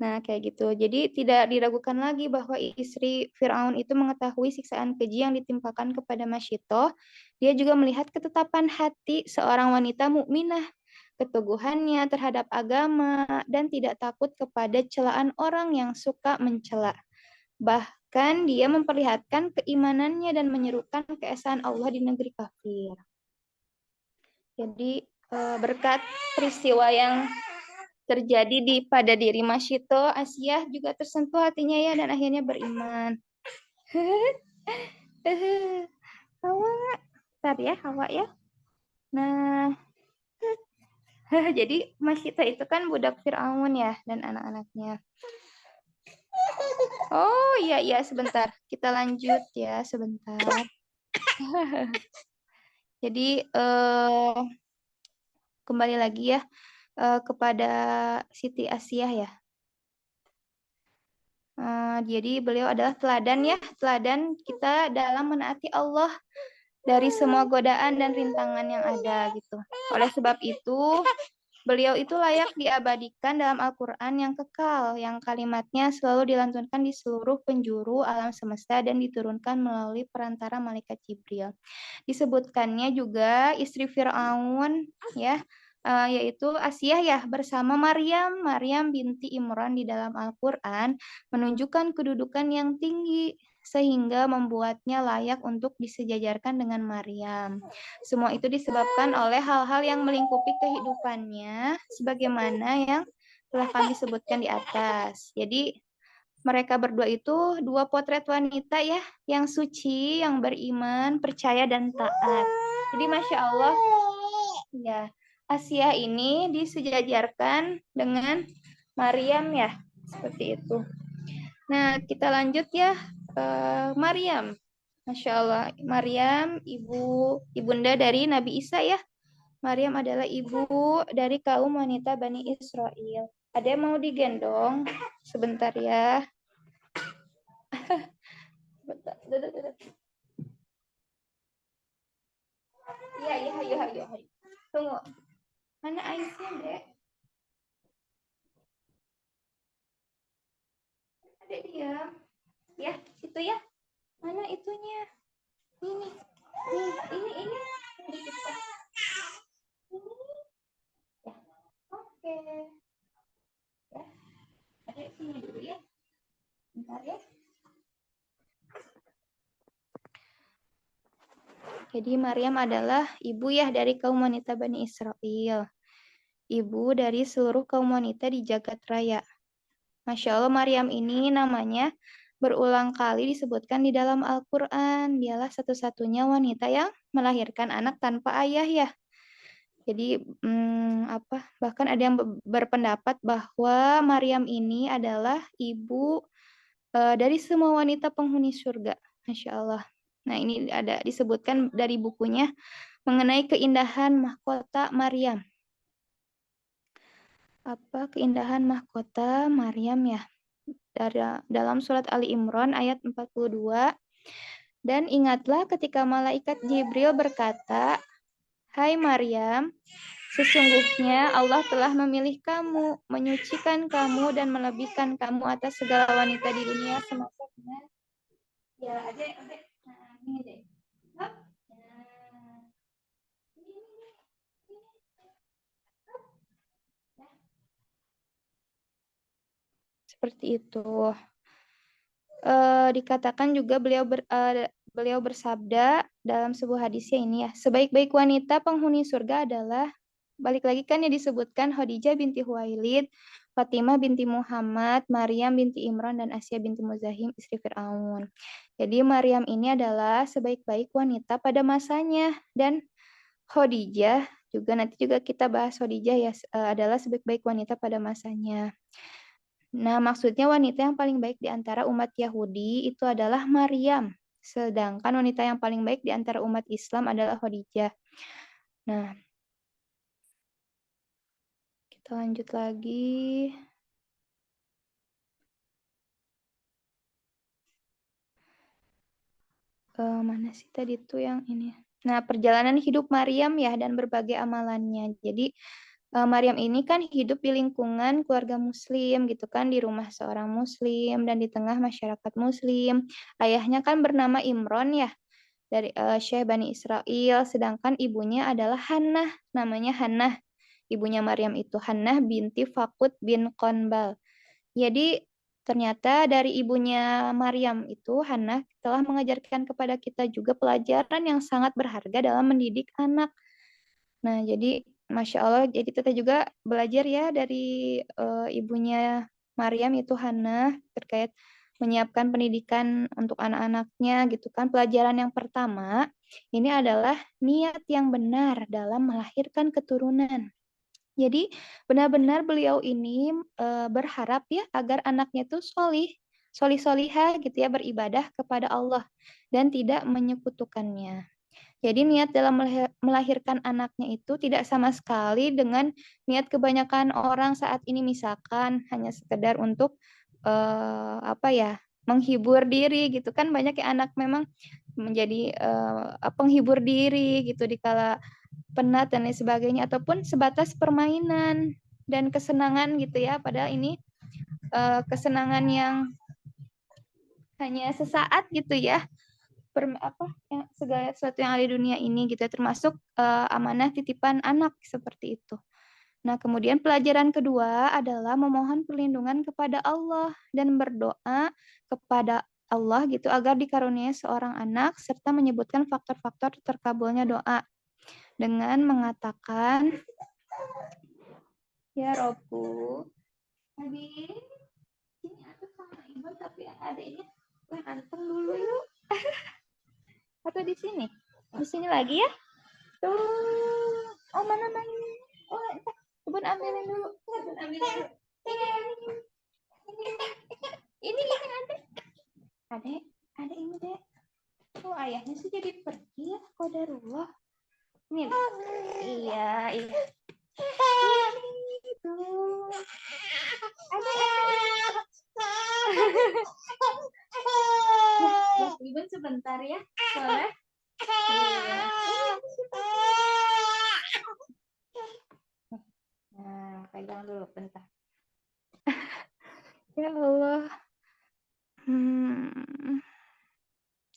Nah, kayak gitu. Jadi tidak diragukan lagi bahwa istri Fir'aun itu mengetahui siksaan keji yang ditimpakan kepada Masyito. Dia juga melihat ketetapan hati seorang wanita mukminah keteguhannya terhadap agama, dan tidak takut kepada celaan orang yang suka mencela. Bahkan dia memperlihatkan keimanannya dan menyerukan keesaan Allah di negeri kafir. Jadi berkat peristiwa yang terjadi pada diri Masyito, Asia juga tersentuh hatinya ya dan akhirnya beriman. Hawa, bentar ya Hawa ya. Nah, jadi Masyito itu kan budak Fir'aun ya dan anak-anaknya. Oh iya sebentar, kita lanjut ya sebentar. Jadi kembali lagi ya kepada Siti Asiyah ya. Jadi beliau adalah teladan ya, teladan kita dalam menaati Allah dari semua godaan dan rintangan yang ada gitu. Oleh sebab itu, beliau itu layak diabadikan dalam Al-Quran yang kekal, yang kalimatnya selalu dilantunkan di seluruh penjuru alam semesta dan diturunkan melalui perantara malaikat Jibril. Disebutkannya juga istri Fir'aun ya, yaitu Asiyah ya bersama Maryam binti Imran di dalam Al-Quran menunjukkan kedudukan yang tinggi sehingga membuatnya layak untuk disejajarkan dengan Maryam. Semua itu disebabkan oleh hal-hal yang melingkupi kehidupannya sebagaimana yang telah kami sebutkan di atas. Jadi mereka berdua itu dua potret wanita ya, yang suci, yang beriman, percaya dan taat. Jadi Masya Allah, ya Asia ini disejajarkan dengan Maryam ya, seperti itu. Nah kita lanjut ya, Maryam. Masya Allah, Maryam ibunda dari Nabi Isa ya. Maryam adalah ibu dari kaum wanita Bani Israel. Ada yang mau digendong? Sebentar ya. Bentar, duduk. Iya, ayo. Tunggu. Mana aisnya, Dek? Ada dia. Ya, itu ya. Mana itunya? Ini. Ini. Ya. Oke. Ya. Ada sini dulu ya. Bentar ya. Jadi Maryam adalah ibu ya dari kaum wanita Bani Israel. Ibu dari seluruh kaum wanita di jagat raya. Masya Allah, Maryam ini namanya berulang kali disebutkan di dalam Al-Quran. Dialah satu-satunya wanita yang melahirkan anak tanpa ayah ya. Jadi bahkan ada yang berpendapat bahwa Maryam ini adalah ibu dari semua wanita penghuni surga. Masya Allah. Nah ini ada disebutkan dari bukunya mengenai keindahan mahkota Maryam. Apa keindahan mahkota Maryam ya? Dalam surat Ali Imran ayat 42. Dan ingatlah ketika malaikat Jibril berkata, "Hai Maryam, sesungguhnya Allah telah memilih kamu, menyucikan kamu dan melebihkan kamu atas segala wanita di dunia semasa dengan." Ya, ada. Nah, ini deh. Hop. Nah. Seperti itu. Dikatakan juga beliau bersabda dalam sebuah hadisnya ini ya, sebaik-baik wanita penghuni surga adalah, balik lagi kan ya disebutkan Khadijah binti Huwailid, Fatimah binti Muhammad, Maryam binti Imran, dan Asia binti Muzahim istri Fir'aun. Jadi Maryam ini adalah sebaik-baik wanita pada masanya, dan Khadijah juga nanti juga kita bahas Khadijah ya, adalah sebaik-baik wanita pada masanya. Nah, maksudnya wanita yang paling baik di antara umat Yahudi itu adalah Maryam. Sedangkan wanita yang paling baik di antara umat Islam adalah Khadijah. Nah, kita lanjut lagi. Mana sih tadi tuh yang ini? Nah, perjalanan hidup Maryam ya dan berbagai amalannya. Jadi, Maryam ini kan hidup di lingkungan keluarga muslim gitu kan, di rumah seorang muslim dan di tengah masyarakat muslim. Ayahnya kan bernama Imron ya, dari Syekh Bani Israel, sedangkan ibunya adalah Hannah, namanya Hannah. ibunya Maryam itu, Hannah binti Fakut bin Qanbal. Jadi ternyata dari ibunya Maryam itu, Hannah telah mengajarkan kepada kita juga pelajaran yang sangat berharga dalam mendidik anak. Nah, jadi Masya Allah, jadi kita juga belajar ya dari ibunya Maryam itu Hannah terkait menyiapkan pendidikan untuk anak-anaknya gitu kan. Pelajaran yang pertama ini adalah niat yang benar dalam melahirkan keturunan. Jadi benar-benar beliau ini berharap ya agar anaknya itu solihah gitu ya, beribadah kepada Allah dan tidak menyekutukannya. Jadi niat dalam melahirkan anaknya itu tidak sama sekali dengan niat kebanyakan orang saat ini, misalkan hanya sekedar untuk menghibur diri gitu kan, banyak ya anak memang menjadi penghibur diri gitu dikala penat dan lain sebagainya, ataupun sebatas permainan dan kesenangan gitu ya, padahal ini kesenangan yang hanya sesaat gitu ya, segala sesuatu yang ada di dunia ini gitu, termasuk amanah titipan anak seperti itu. Nah, kemudian pelajaran kedua adalah memohon perlindungan kepada Allah dan berdoa kepada Allah gitu agar dikaruniai seorang anak, serta menyebutkan faktor-faktor terkabulnya doa dengan mengatakan, ya Robku, tadi ini aku sama ibu tapi adiknya anteng dulu yuk. Atau di sini lagi ya. Tuh, oh mana main? Oh, Bun ambilin dulu. Ini ada ini deh. Oh, ayahnya sih jadi pergi ya, qadarullah. Ini, iya. Itu. Mas Ibu sebentar ya, boleh? Iya. Nah, pegang dulu bentar. Ya Allah.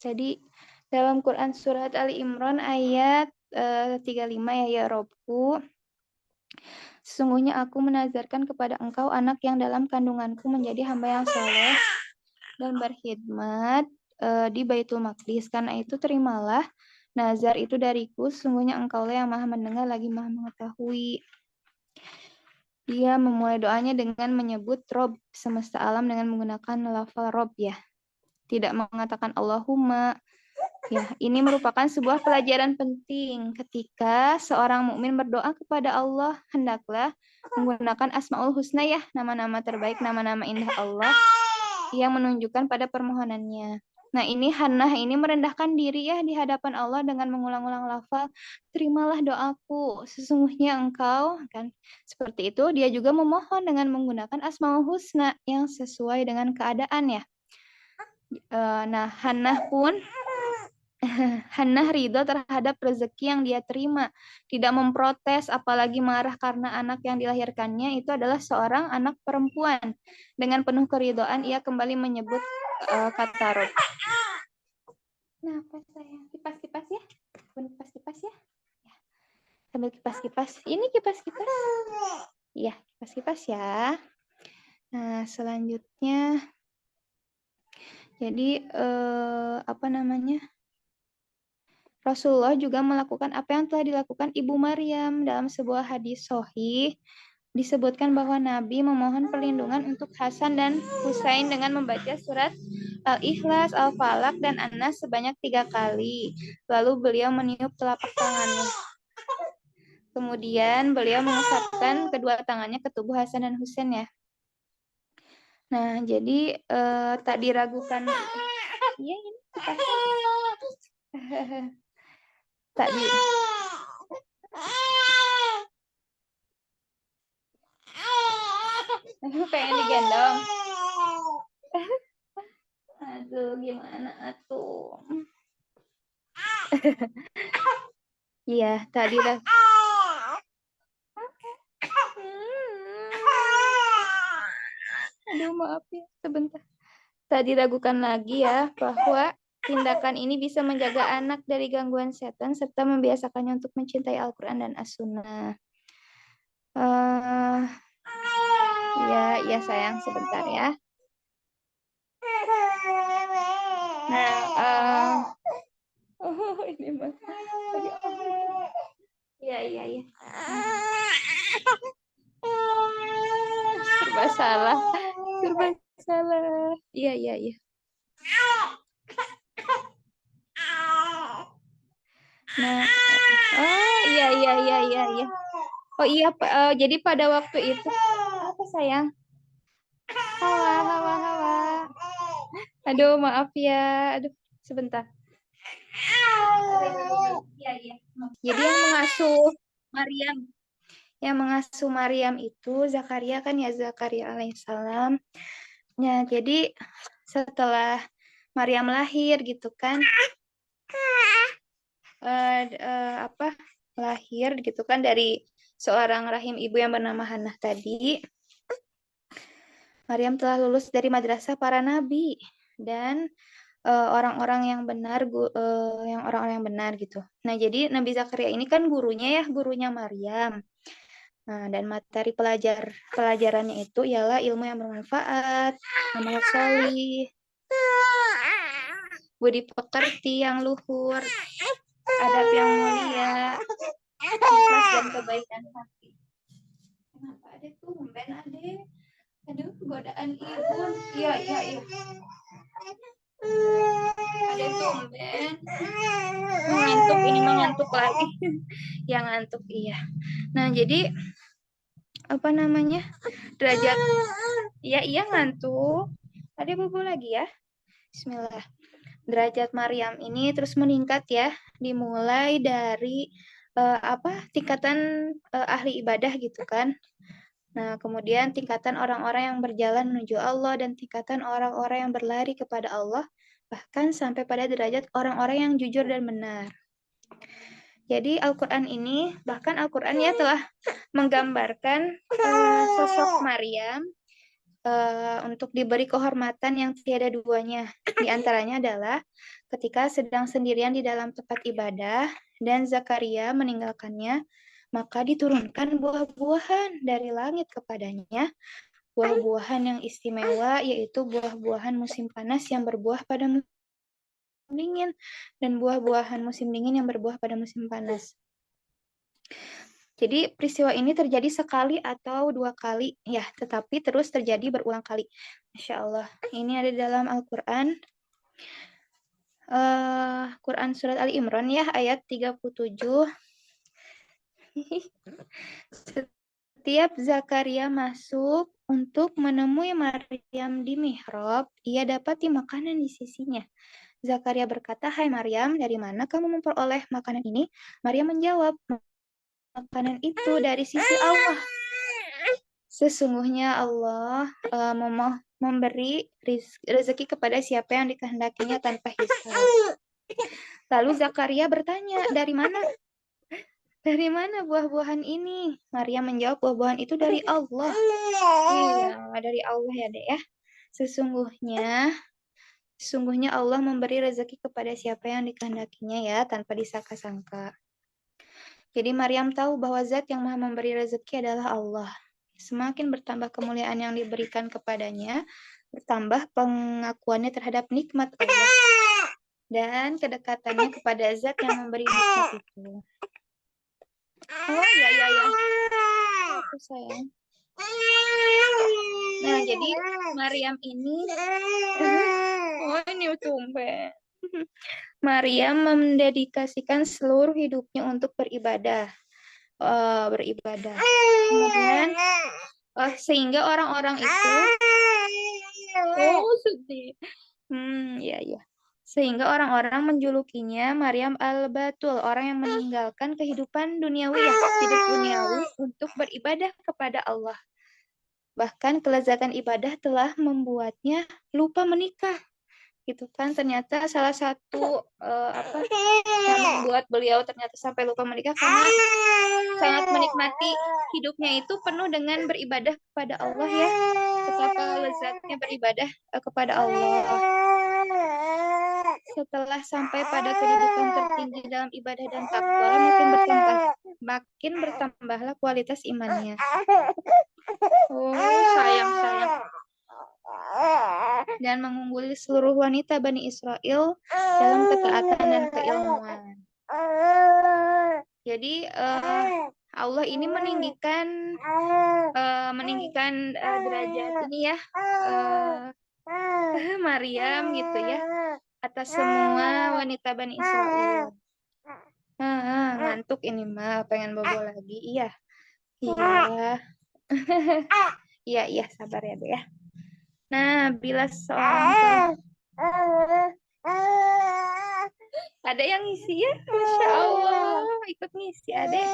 Jadi dalam Quran surat Ali Imran ayat 35 ya Robku. Sesungguhnya aku menazarkan kepada engkau anak yang dalam kandunganku menjadi hamba yang soleh dan berkhidmat di Baitul Maqdis. Karena itu terimalah nazar itu dariku. Sesungguhnya engkau lah yang maha mendengar lagi maha mengetahui. Dia memulai doanya dengan menyebut Rob semesta alam dengan menggunakan lafal Rob ya. Tidak mengatakan Allahumma. Ya, ini merupakan sebuah pelajaran penting ketika seorang mukmin berdoa kepada Allah, hendaklah menggunakan Asmaul Husna ya, nama-nama terbaik, nama-nama indah Allah yang menunjukkan pada permohonannya. Nah, ini Hannah ini merendahkan diri ya di hadapan Allah dengan mengulang-ulang lafal, terimalah doaku, sesungguhnya engkau, kan seperti itu. Dia juga memohon dengan menggunakan Asmaul Husna yang sesuai dengan keadaan ya. Nah, Hannah ridho terhadap rezeki yang dia terima, tidak memprotes apalagi marah karena anak yang dilahirkannya itu adalah seorang anak perempuan. Dengan penuh keridhaan ia kembali menyebut kata Rob. Kenapa sayang? Kipas-kipas ya? Kipas-kipas ya? Ya. Sambil kipas-kipas. Ini kipas-kipas. Iya, kipas-kipas ya. Nah, selanjutnya jadi Rasulullah juga melakukan apa yang telah dilakukan Ibu Maryam. Dalam sebuah hadis sahih disebutkan bahwa Nabi memohon perlindungan untuk Hasan dan Husain dengan membaca surat Al-Ikhlas, Al-Falaq, dan An-Nas sebanyak 3 kali. Lalu beliau meniup telapak tangannya. Kemudian beliau mengusapkan kedua tangannya ke tubuh Hasan dan Husain ya. Nah, jadi tak diragukan. Iya, ini tak di pengen digendong. Aduh, gimana atuh? Iya, tadi lah. Aduh, maaf ya, sebentar. Tak diragukan lagi ya bahwa tindakan ini bisa menjaga anak dari gangguan setan serta membiasakannya untuk mencintai Al-Quran dan As-Sunnah. Ya sayang, sebentar ya. Nah, ini mas. Iya. Serba salah. Iya. Nah, iya. Oh iya, jadi pada waktu itu apa sayang? Hawa. Aduh, maaf ya. Aduh, sebentar. Iya. Jadi yang mengasuh Maryam itu Zakaria kan ya, Zakaria alaihissalam. Ya, jadi setelah Maryam lahir gitu kan, lahir gitu kan dari seorang rahim ibu yang bernama Hannah tadi. Maryam telah lulus dari madrasah para nabi dan orang-orang yang benar, orang-orang yang benar gitu. Nah, jadi Nabi Zakaria ini kan gurunya Maryam. Nah, dan materi pelajarannya itu ialah ilmu yang bermanfaat, amal solih, budi pekerti yang luhur, adab yang mulia, ikhlas dan kebaikan hati. Kenapa ada tumben ade? Aduh, godaan ibu. Iya. Ada tumben. Ngantuk, ini mah ngantuk lagi. Yang ngantuk, iya. Nah, jadi apa namanya? Derajat. Iya ngantuk. Ada bobo lagi ya. Bismillah. Derajat Maryam ini terus meningkat ya, dimulai dari tingkatan ahli ibadah gitu kan. Nah, kemudian tingkatan orang-orang yang berjalan menuju Allah dan tingkatan orang-orang yang berlari kepada Allah, bahkan sampai pada derajat orang-orang yang jujur dan benar. Jadi Al-Quran ini, bahkan Al-Quran ya telah menggambarkan sosok Maryam untuk diberi kehormatan yang tiada duanya. Di antaranya adalah ketika sedang sendirian di dalam tempat ibadah dan Zakaria meninggalkannya, maka diturunkan buah-buahan dari langit kepadanya, buah-buahan yang istimewa, yaitu buah-buahan musim panas yang berbuah pada musim dingin, dan buah-buahan musim dingin yang berbuah pada musim panas. Jadi peristiwa ini terjadi sekali atau dua kali, ya, tetapi terus terjadi berulang kali. Masya Allah. Ini ada dalam Al-Quran. Quran Surat Ali Imran ya, ayat 37. Setiap Zakaria masuk untuk menemui Maryam di mihrab, ia dapati makanan di sisinya. Zakaria berkata, "Hai Maryam, dari mana kamu memperoleh makanan ini?" Maryam menjawab, "Makanan itu dari sisi Allah. Sesungguhnya Allah memberi rezeki kepada siapa yang dikehendakinya tanpa hisab." Lalu Zakaria bertanya, "Dari mana? Dari mana buah-buahan ini?" Maryam menjawab, "Buah-buahan itu dari Allah." Iya, dari Allah ya, Dek ya. Sesungguhnya Allah memberi rezeki kepada siapa yang dikehendakinya ya, tanpa disangka-sangka. Jadi Maryam tahu bahwa zat yang maha memberi rezeki adalah Allah. Semakin bertambah kemuliaan yang diberikan kepadanya, bertambah pengakuannya terhadap nikmat Allah dan kedekatannya kepada zat yang memberi nikmat itu. Oh ya. Aku sayang. Nah, jadi Maryam ini ini tumben. Maryam mendedikasikan seluruh hidupnya untuk beribadah. Kemudian sehingga orang-orang itu sedih. Ya. Sehingga orang-orang menjulukinya Maryam al-Batul, orang yang meninggalkan kehidupan duniawi, hidup duniawi untuk beribadah kepada Allah. Bahkan kelezatan ibadah telah membuatnya lupa menikah. Gitu kan, ternyata salah satu yang membuat beliau ternyata sampai lupa menikah karena sangat menikmati hidupnya itu penuh dengan beribadah kepada Allah ya. Betapa lezatnya beribadah kepada Allah. setelah sampai pada kedudukan tertinggi dalam ibadah dan takwa, makin bertambahlah kualitas imannya. Oh, sayang. Dan mengungguli seluruh wanita Bani Israel dalam ketaatan dan keilmuan. Jadi Allah ini meninggikan derajat ini ya, Maryam gitu ya, atas semua wanita Bani Israel. Ngantuk ini mah, pengen bobo lagi. Iya. Iya, sabar ya, Dek ya. Nah, bila seorang ada yang ngisi ya, Masya Allah, ikut ngisi adek.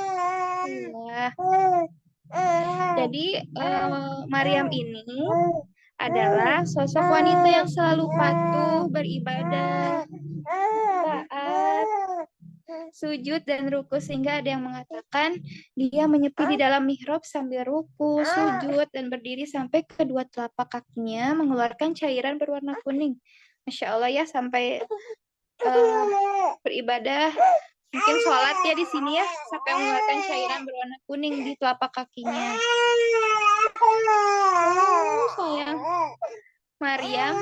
Iya. Jadi Maryam ini adalah sosok wanita yang selalu patuh, beribadah, taat, sujud dan ruku, sehingga ada yang mengatakan dia menyepi di dalam mihrab sambil ruku, sujud, dan berdiri sampai kedua telapak kakinya mengeluarkan cairan berwarna kuning. Masya Allah ya, sampai beribadah, mungkin sholat ya di sini ya, sampai mengeluarkan cairan berwarna kuning di telapak kakinya. Sayang. Maryam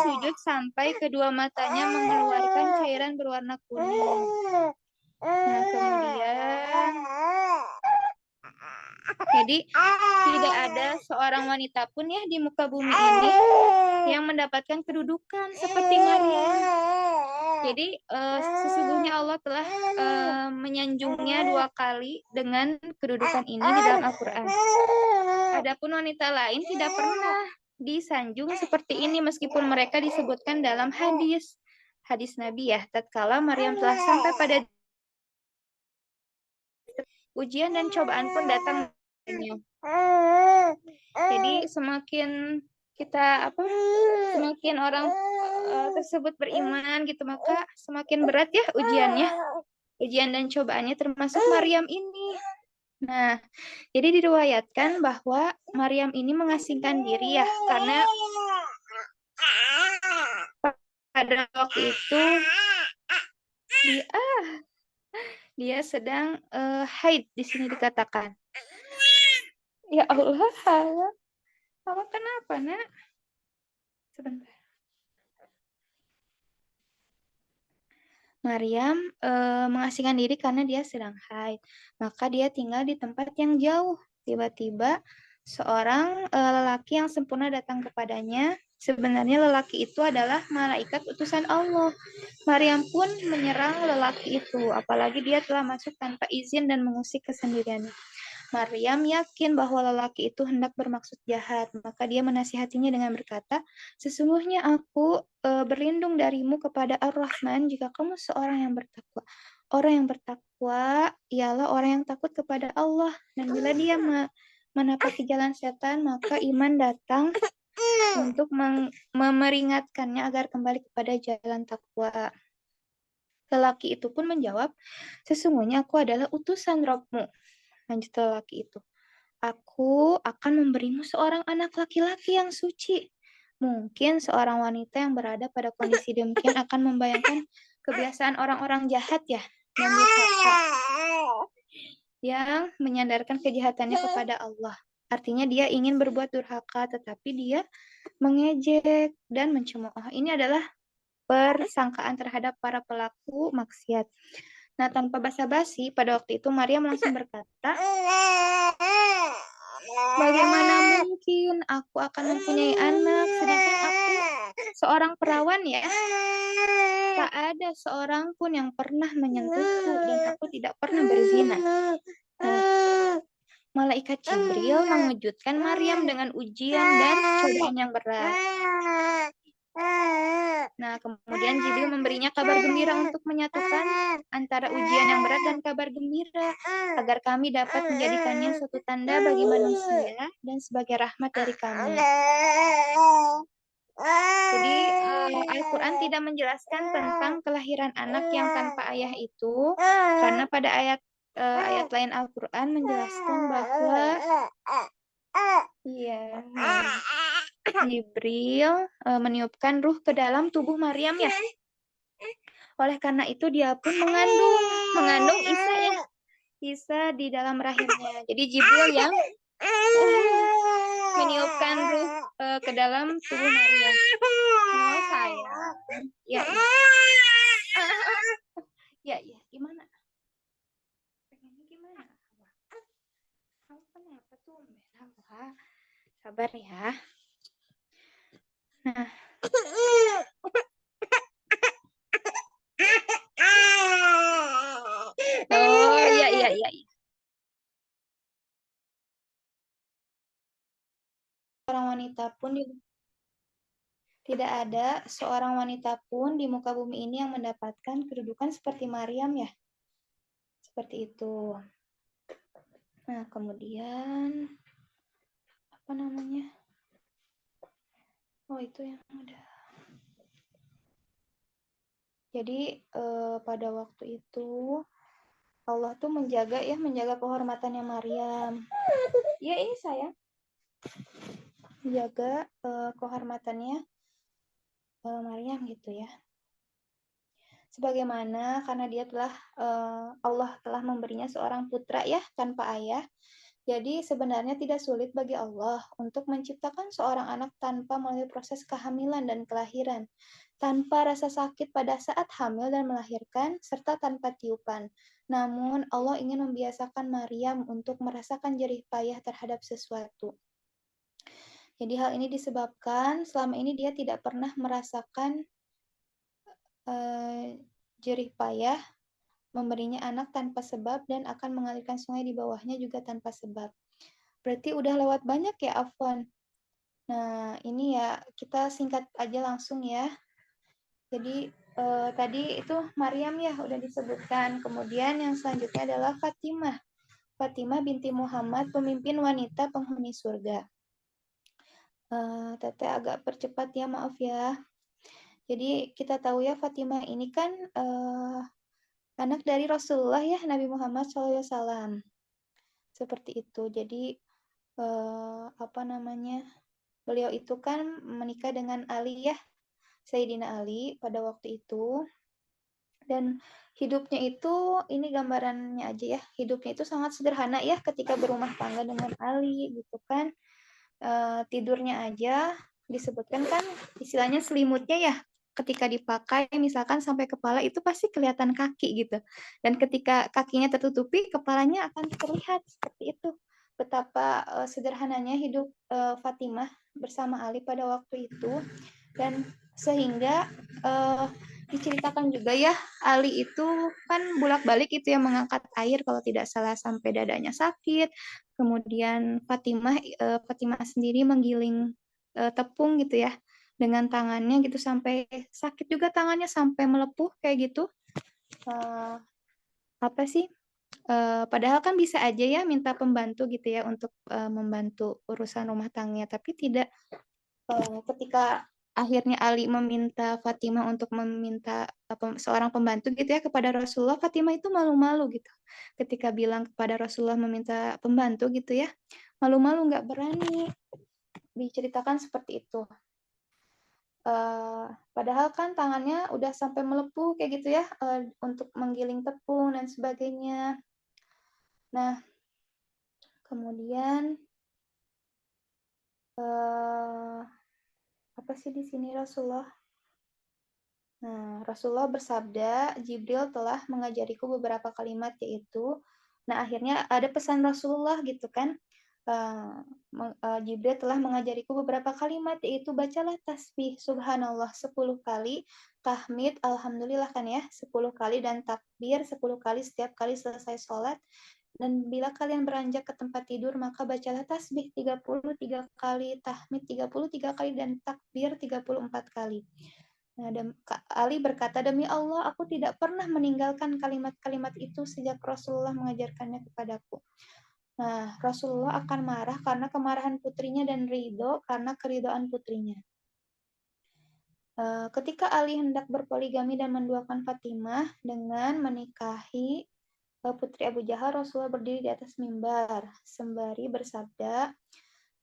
sujud sampai kedua matanya mengeluarkan cairan berwarna kuning. Nah, kemudian jadi tidak ada seorang wanita pun ya di muka bumi ini yang mendapatkan kedudukan seperti Maryam. Jadi sesungguhnya Allah telah menyanjungnya 2 kali dengan kedudukan ini di dalam Al-Quran. Adapun wanita lain tidak pernah disanjung seperti ini meskipun mereka disebutkan dalam hadis Nabi ya, tatkala Maryam telah sampai pada ujian dan cobaan pun datang. Jadi semakin semakin orang tersebut beriman gitu, maka semakin berat ya ujian dan cobaannya, termasuk Maryam ini. Nah, jadi diriwayatkan bahwa Maryam ini mengasingkan diri ya, karena pada waktu itu dia sedang haid, di sini dikatakan. Ya Allah, apa kenapa, Nak? Sebentar. Maryam mengasingkan diri karena dia sedang haid. Maka dia tinggal di tempat yang jauh. Tiba-tiba seorang lelaki yang sempurna datang kepadanya. Sebenarnya lelaki itu adalah malaikat utusan Allah. Maryam pun menyerang lelaki itu, apalagi dia telah masuk tanpa izin dan mengusik kesendiriannya. Maryam yakin bahwa lelaki itu hendak bermaksud jahat, maka dia menasihatinya dengan berkata, sesungguhnya aku berlindung darimu kepada Ar-Rahman jika kamu seorang yang bertakwa. Orang yang bertakwa ialah orang yang takut kepada Allah, dan bila dia menapaki jalan setan, maka iman datang untuk memperingatkannya agar kembali kepada jalan takwa. Lelaki itu pun menjawab, sesungguhnya aku adalah utusan Rabbmu. Lanjut lelaki itu, aku akan memberimu seorang anak laki-laki yang suci. Mungkin seorang wanita yang berada pada kondisi demikian akan membayangkan kebiasaan orang-orang jahat ya, dan durhaka, yang menyandarkan kejahatannya kepada Allah. Artinya dia ingin berbuat durhaka, tetapi dia mengejek dan mencemooh. Ini adalah persangkaan terhadap para pelaku maksiat. Nah, tanpa basa-basi, pada waktu itu Maryam langsung berkata, bagaimana mungkin aku akan mempunyai anak, sedangkan aku seorang perawan ya? Tak ada seorang pun yang pernah menyentuhku, dan aku tidak pernah berzina. Nah, malaikat Jibril mengejutkan Maryam dengan ujian dan cobaan yang berat. Nah, kemudian Jibril memberinya kabar gembira untuk menyatukan antara ujian yang berat dan kabar gembira, agar kami dapat menjadikannya suatu tanda bagi manusia dan sebagai rahmat dari kami. Jadi Al-Quran tidak menjelaskan tentang kelahiran anak yang tanpa ayah itu, karena pada ayat lain Al-Quran menjelaskan bahwa Jibril meniupkan ruh ke dalam tubuh Maryam ya. Oleh karena itu dia pun mengandung Isa ya. Isa di dalam rahimnya. Jadi Jibril yang meniupkan ruh ke dalam tubuh Maryam. Oh sayang. Ya, ya. Ya, ya. Gimana? Pengennya gimana? Kamu kenapa tuh? Sabar ya. Nah. Oh, iya, iya, iya. Seorang wanita pun tidak ada seorang wanita pun di muka bumi ini yang mendapatkan kedudukan seperti Maryam ya. Seperti itu. Nah, kemudian apa namanya? Oh, itu yang ada. Jadi pada waktu itu Allah tuh menjaga kehormatannya Maryam. Ya ini saya menjaga kehormatannya Maryam gitu ya. Sebagaimana karena dia telah Allah telah memberinya seorang putra ya tanpa ayah. Jadi sebenarnya tidak sulit bagi Allah untuk menciptakan seorang anak tanpa melalui proses kehamilan dan kelahiran, tanpa rasa sakit pada saat hamil dan melahirkan, serta tanpa tiupan. Namun Allah ingin membiasakan Maryam untuk merasakan jerih payah terhadap sesuatu. Jadi hal ini disebabkan selama ini dia tidak pernah merasakan jerih payah memberinya anak tanpa sebab dan akan mengalirkan sungai di bawahnya juga tanpa sebab. Berarti udah lewat banyak ya, Afwan. Nah, ini ya kita singkat aja langsung ya. Jadi tadi itu Maryam ya udah disebutkan. Kemudian yang selanjutnya adalah Fatimah. Fatimah binti Muhammad, pemimpin wanita penghuni surga. Teteh agak percepat ya, maaf ya. Jadi kita tahu ya Fatimah ini kan anak dari Rasulullah ya, Nabi Muhammad SAW. Seperti itu. Jadi apa namanya? Beliau itu kan menikah dengan Ali ya, Sayyidina Ali pada waktu itu. Dan hidupnya itu, ini gambarannya aja ya, hidupnya itu sangat sederhana ya ketika berumah tangga dengan Ali gitu kan. Tidurnya aja disebutkan kan istilahnya selimutnya ya, ketika dipakai misalkan sampai kepala itu pasti kelihatan kaki gitu. Dan ketika kakinya tertutupi, kepalanya akan terlihat seperti itu. Betapa sederhananya hidup Fatimah bersama Ali pada waktu itu. Dan sehingga diceritakan juga ya, Ali itu kan bolak-balik itu yang mengangkat air kalau tidak salah sampai dadanya sakit. Kemudian Fatimah sendiri menggiling tepung gitu ya dengan tangannya gitu sampai sakit juga tangannya sampai melepuh kayak gitu. Apa sih? Padahal kan bisa aja ya minta pembantu gitu ya untuk membantu urusan rumah tangganya, tapi tidak. Ketika akhirnya Ali meminta Fatimah untuk meminta seorang pembantu gitu ya kepada Rasulullah, Fatimah itu malu-malu gitu. Ketika bilang kepada Rasulullah meminta pembantu gitu ya, malu-malu nggak berani. Diceritakan seperti itu. Padahal kan tangannya udah sampai melepuh kayak gitu ya untuk menggiling tepung dan sebagainya. Nah, kemudian apa sih di sini Rasulullah? Nah, Rasulullah bersabda, Jibril telah mengajariku beberapa kalimat yaitu, nah akhirnya ada pesan Rasulullah gitu kan, Jibril telah mengajariku beberapa kalimat yaitu bacalah tasbih subhanallah 10 kali, tahmid alhamdulillah kan ya 10 kali dan takbir 10 kali setiap kali selesai sholat. Dan bila kalian beranjak ke tempat tidur, maka bacalah tasbih 33 kali, tahmid 33 kali, dan takbir 34 kali. Nah, Ali berkata, demi Allah, aku tidak pernah meninggalkan kalimat-kalimat itu sejak Rasulullah mengajarkannya kepadaku. Nah, Rasulullah akan marah karena kemarahan putrinya dan ridho karena keridhaan putrinya. Ketika Ali hendak berpoligami dan menduakan Fatimah dengan menikahi putri Abu Jahal, Rasulullah berdiri di atas mimbar sembari bersabda,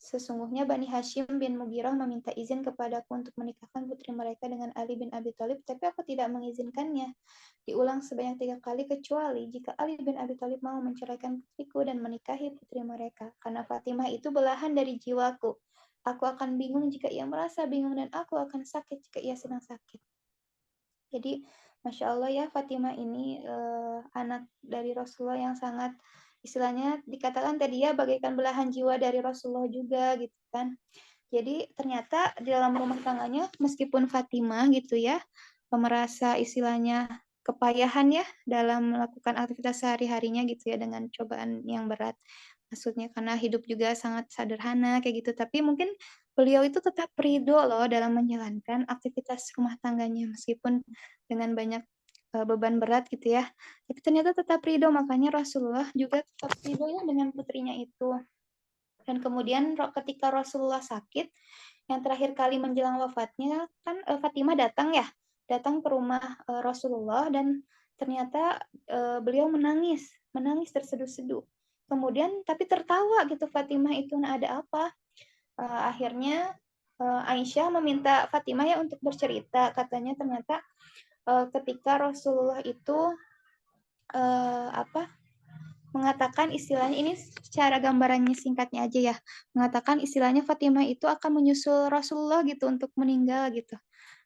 Sesungguhnya Bani Hashim bin Mughirah meminta izin kepadaku untuk menikahkan putri mereka dengan Ali bin Abi Thalib, tapi aku tidak mengizinkannya. Diulang sebanyak 3 kali, kecuali jika Ali bin Abi Thalib mau menceraikan putriku dan menikahi putri mereka. Karena Fatimah itu belahan dari jiwaku. Aku akan bingung jika ia merasa bingung, dan aku akan sakit jika ia sedang sakit. Jadi, Masya Allah ya, Fatimah ini anak dari Rasulullah yang sangat, istilahnya dikatakan tadi ya, bagaikan belahan jiwa dari Rasulullah juga gitu kan. Jadi ternyata di dalam rumah tangganya, meskipun Fatimah gitu ya, merasa istilahnya kepayahan ya dalam melakukan aktivitas sehari-harinya gitu ya, dengan cobaan yang berat. Maksudnya karena hidup juga sangat sederhana kayak gitu, tapi mungkin beliau itu tetap ridho loh dalam menjalankan aktivitas rumah tangganya, meskipun dengan banyak beban berat gitu ya. Tapi ternyata tetap ridho, makanya Rasulullah juga tetap ridho ya dengan putrinya itu. Dan kemudian ketika Rasulullah sakit, yang terakhir kali menjelang wafatnya, kan Fatimah datang ya, datang ke rumah Rasulullah, dan ternyata beliau menangis terseduh-seduh. Kemudian tapi tertawa gitu Fatimah itu, nah ada apa? Akhirnya Aisyah meminta Fatimah ya untuk bercerita, katanya ternyata ketika Rasulullah itu mengatakan istilahnya, ini secara gambarannya singkatnya aja ya, mengatakan istilahnya Fatimah itu akan menyusul Rasulullah gitu untuk meninggal gitu,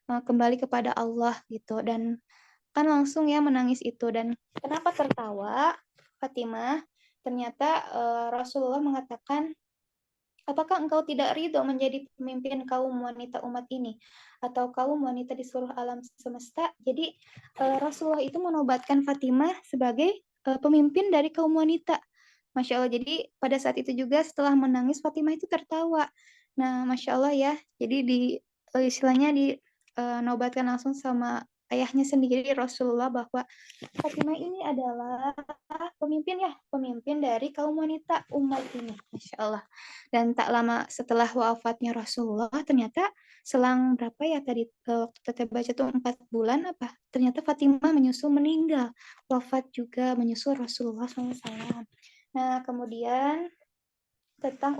kembali kepada Allah gitu, dan kan langsung ya menangis itu. Dan kenapa tertawa Fatimah? Ternyata Rasulullah mengatakan, apakah engkau tidak ridho menjadi pemimpin kaum wanita umat ini, atau kaum wanita di seluruh alam semesta? Jadi Rasulullah itu menobatkan Fatimah sebagai pemimpin dari kaum wanita. Masya Allah. Jadi pada saat itu juga setelah menangis, Fatimah itu tertawa. Nah, Masya Allah ya. Jadi istilahnya dinobatkan langsung sama ayahnya sendiri, Rasulullah, bahwa Fatimah ini adalah pemimpin dari kaum wanita umat ini, Masya Allah. Dan tak lama setelah wafatnya Rasulullah, ternyata selang berapa ya tadi, waktu Teteh baca tuh 4 bulan apa, ternyata Fatimah menyusul meninggal, wafat juga menyusul Rasulullah SAW. Nah, kemudian tentang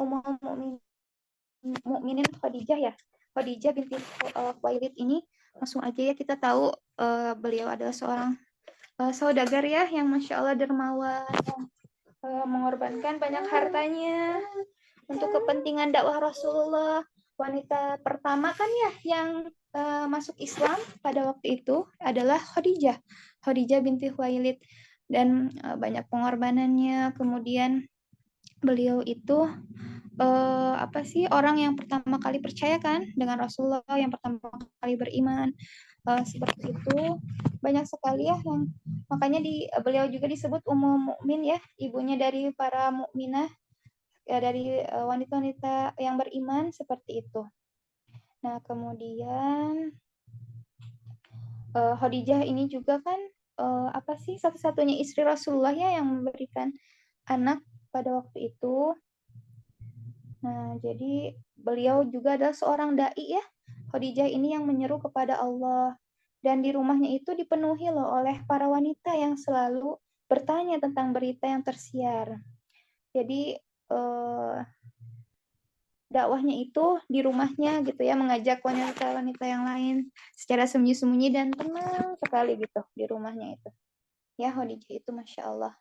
mukminin Khadijah ya, Khadijah binti Khuwailid ini, langsung aja ya kita tahu beliau adalah seorang saudagar ya, yang Masya Allah dermawan, mengorbankan banyak hartanya untuk kepentingan dakwah Rasulullah. Wanita pertama kan ya yang masuk Islam pada waktu itu adalah Khadijah binti Khuwailid, dan banyak pengorbanannya. Kemudian beliau itu orang yang pertama kali percaya kan dengan Rasulullah, yang pertama kali beriman, seperti itu. Banyak sekali ya yang makanya beliau juga disebut Ummul Mukmin ya, ibunya dari para mukminah, ya, dari wanita-wanita yang beriman, seperti itu. Nah, kemudian Khadijah ini juga kan satu-satunya istri Rasulullah ya yang memberikan anak pada waktu itu. Nah, jadi beliau juga adalah seorang dai ya. Khadijah ini yang menyeru kepada Allah. Dan di rumahnya itu dipenuhi loh oleh para wanita yang selalu bertanya tentang berita yang tersiar. Jadi dakwahnya itu di rumahnya gitu ya, mengajak wanita-wanita yang lain secara sembunyi-sembunyi dan tenang sekali gitu di rumahnya itu. Ya, Khadijah itu Masya Allah.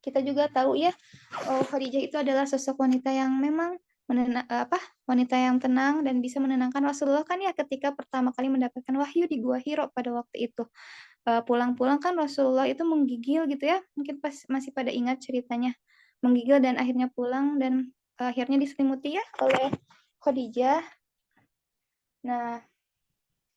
Kita juga tahu ya, Khadijah itu adalah sosok wanita yang memang wanita yang tenang dan bisa menenangkan Rasulullah kan ya, ketika pertama kali mendapatkan wahyu di Gua Hiro pada waktu itu. Pulang-pulang kan Rasulullah itu menggigil gitu ya, mungkin masih pada ingat ceritanya, menggigil dan akhirnya pulang, dan akhirnya diselimuti ya oleh Khadijah. Nah,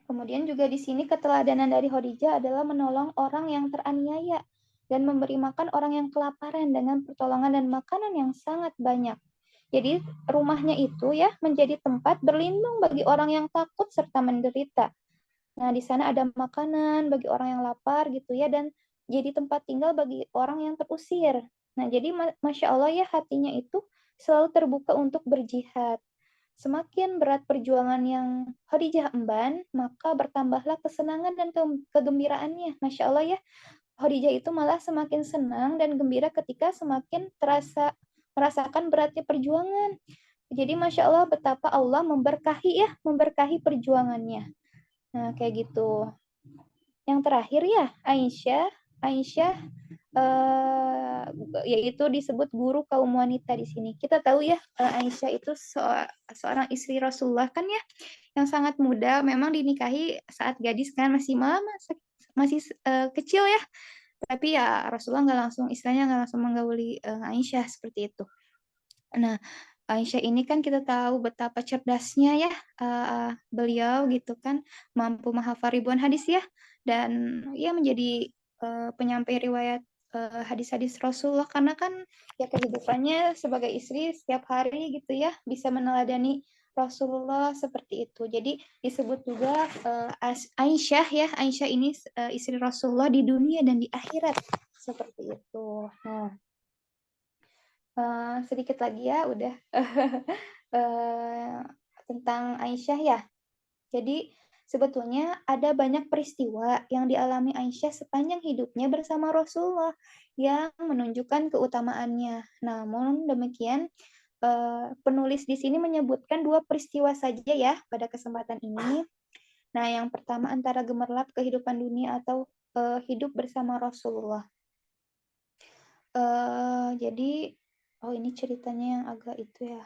kemudian juga di sini keteladanan dari Khadijah adalah menolong orang yang teraniaya dan memberi makan orang yang kelaparan dengan pertolongan dan makanan yang sangat banyak. Jadi rumahnya itu ya menjadi tempat berlindung bagi orang yang takut serta menderita. Nah, di sana ada makanan bagi orang yang lapar gitu ya, dan jadi tempat tinggal bagi orang yang terusir. Nah, jadi Masya Allah ya, hatinya itu selalu terbuka untuk berjihad. Semakin berat perjuangan yang Khadijah emban, maka bertambahlah kesenangan dan kegembiraannya. Masya Allah ya, Khadijah itu malah semakin senang dan gembira ketika semakin merasakan beratnya perjuangan. Jadi Masya Allah betapa Allah memberkahi perjuangannya. Nah, kayak gitu. Yang terakhir ya, Aisyah yaitu disebut guru kaum wanita di sini. Kita tahu ya, Aisyah itu seorang istri Rasulullah kan ya, yang sangat muda, memang dinikahi saat gadis kan, masih kecil ya. Tapi ya Rasulullah nggak langsung menggauli Aisyah seperti itu. Nah, Aisyah ini kan kita tahu betapa cerdasnya ya beliau gitu kan, mampu menghafal ribuan hadis ya, dan ya menjadi penyampai riwayat hadis-hadis Rasulullah, karena kan ya kehidupannya sebagai istri setiap hari gitu ya, bisa meneladani Rasulullah seperti itu. Jadi disebut juga Aisyah ya, Aisyah ini istri Rasulullah di dunia dan di akhirat seperti itu. Nah, sedikit lagi ya, udah tentang Aisyah ya. Jadi sebetulnya ada banyak peristiwa yang dialami Aisyah sepanjang hidupnya bersama Rasulullah yang menunjukkan keutamaannya. Namun demikian, penulis di sini menyebutkan 2 peristiwa saja ya pada kesempatan ini. Nah, yang pertama antara gemerlap kehidupan dunia atau hidup bersama Rasulullah. Jadi, ini ceritanya yang agak itu ya.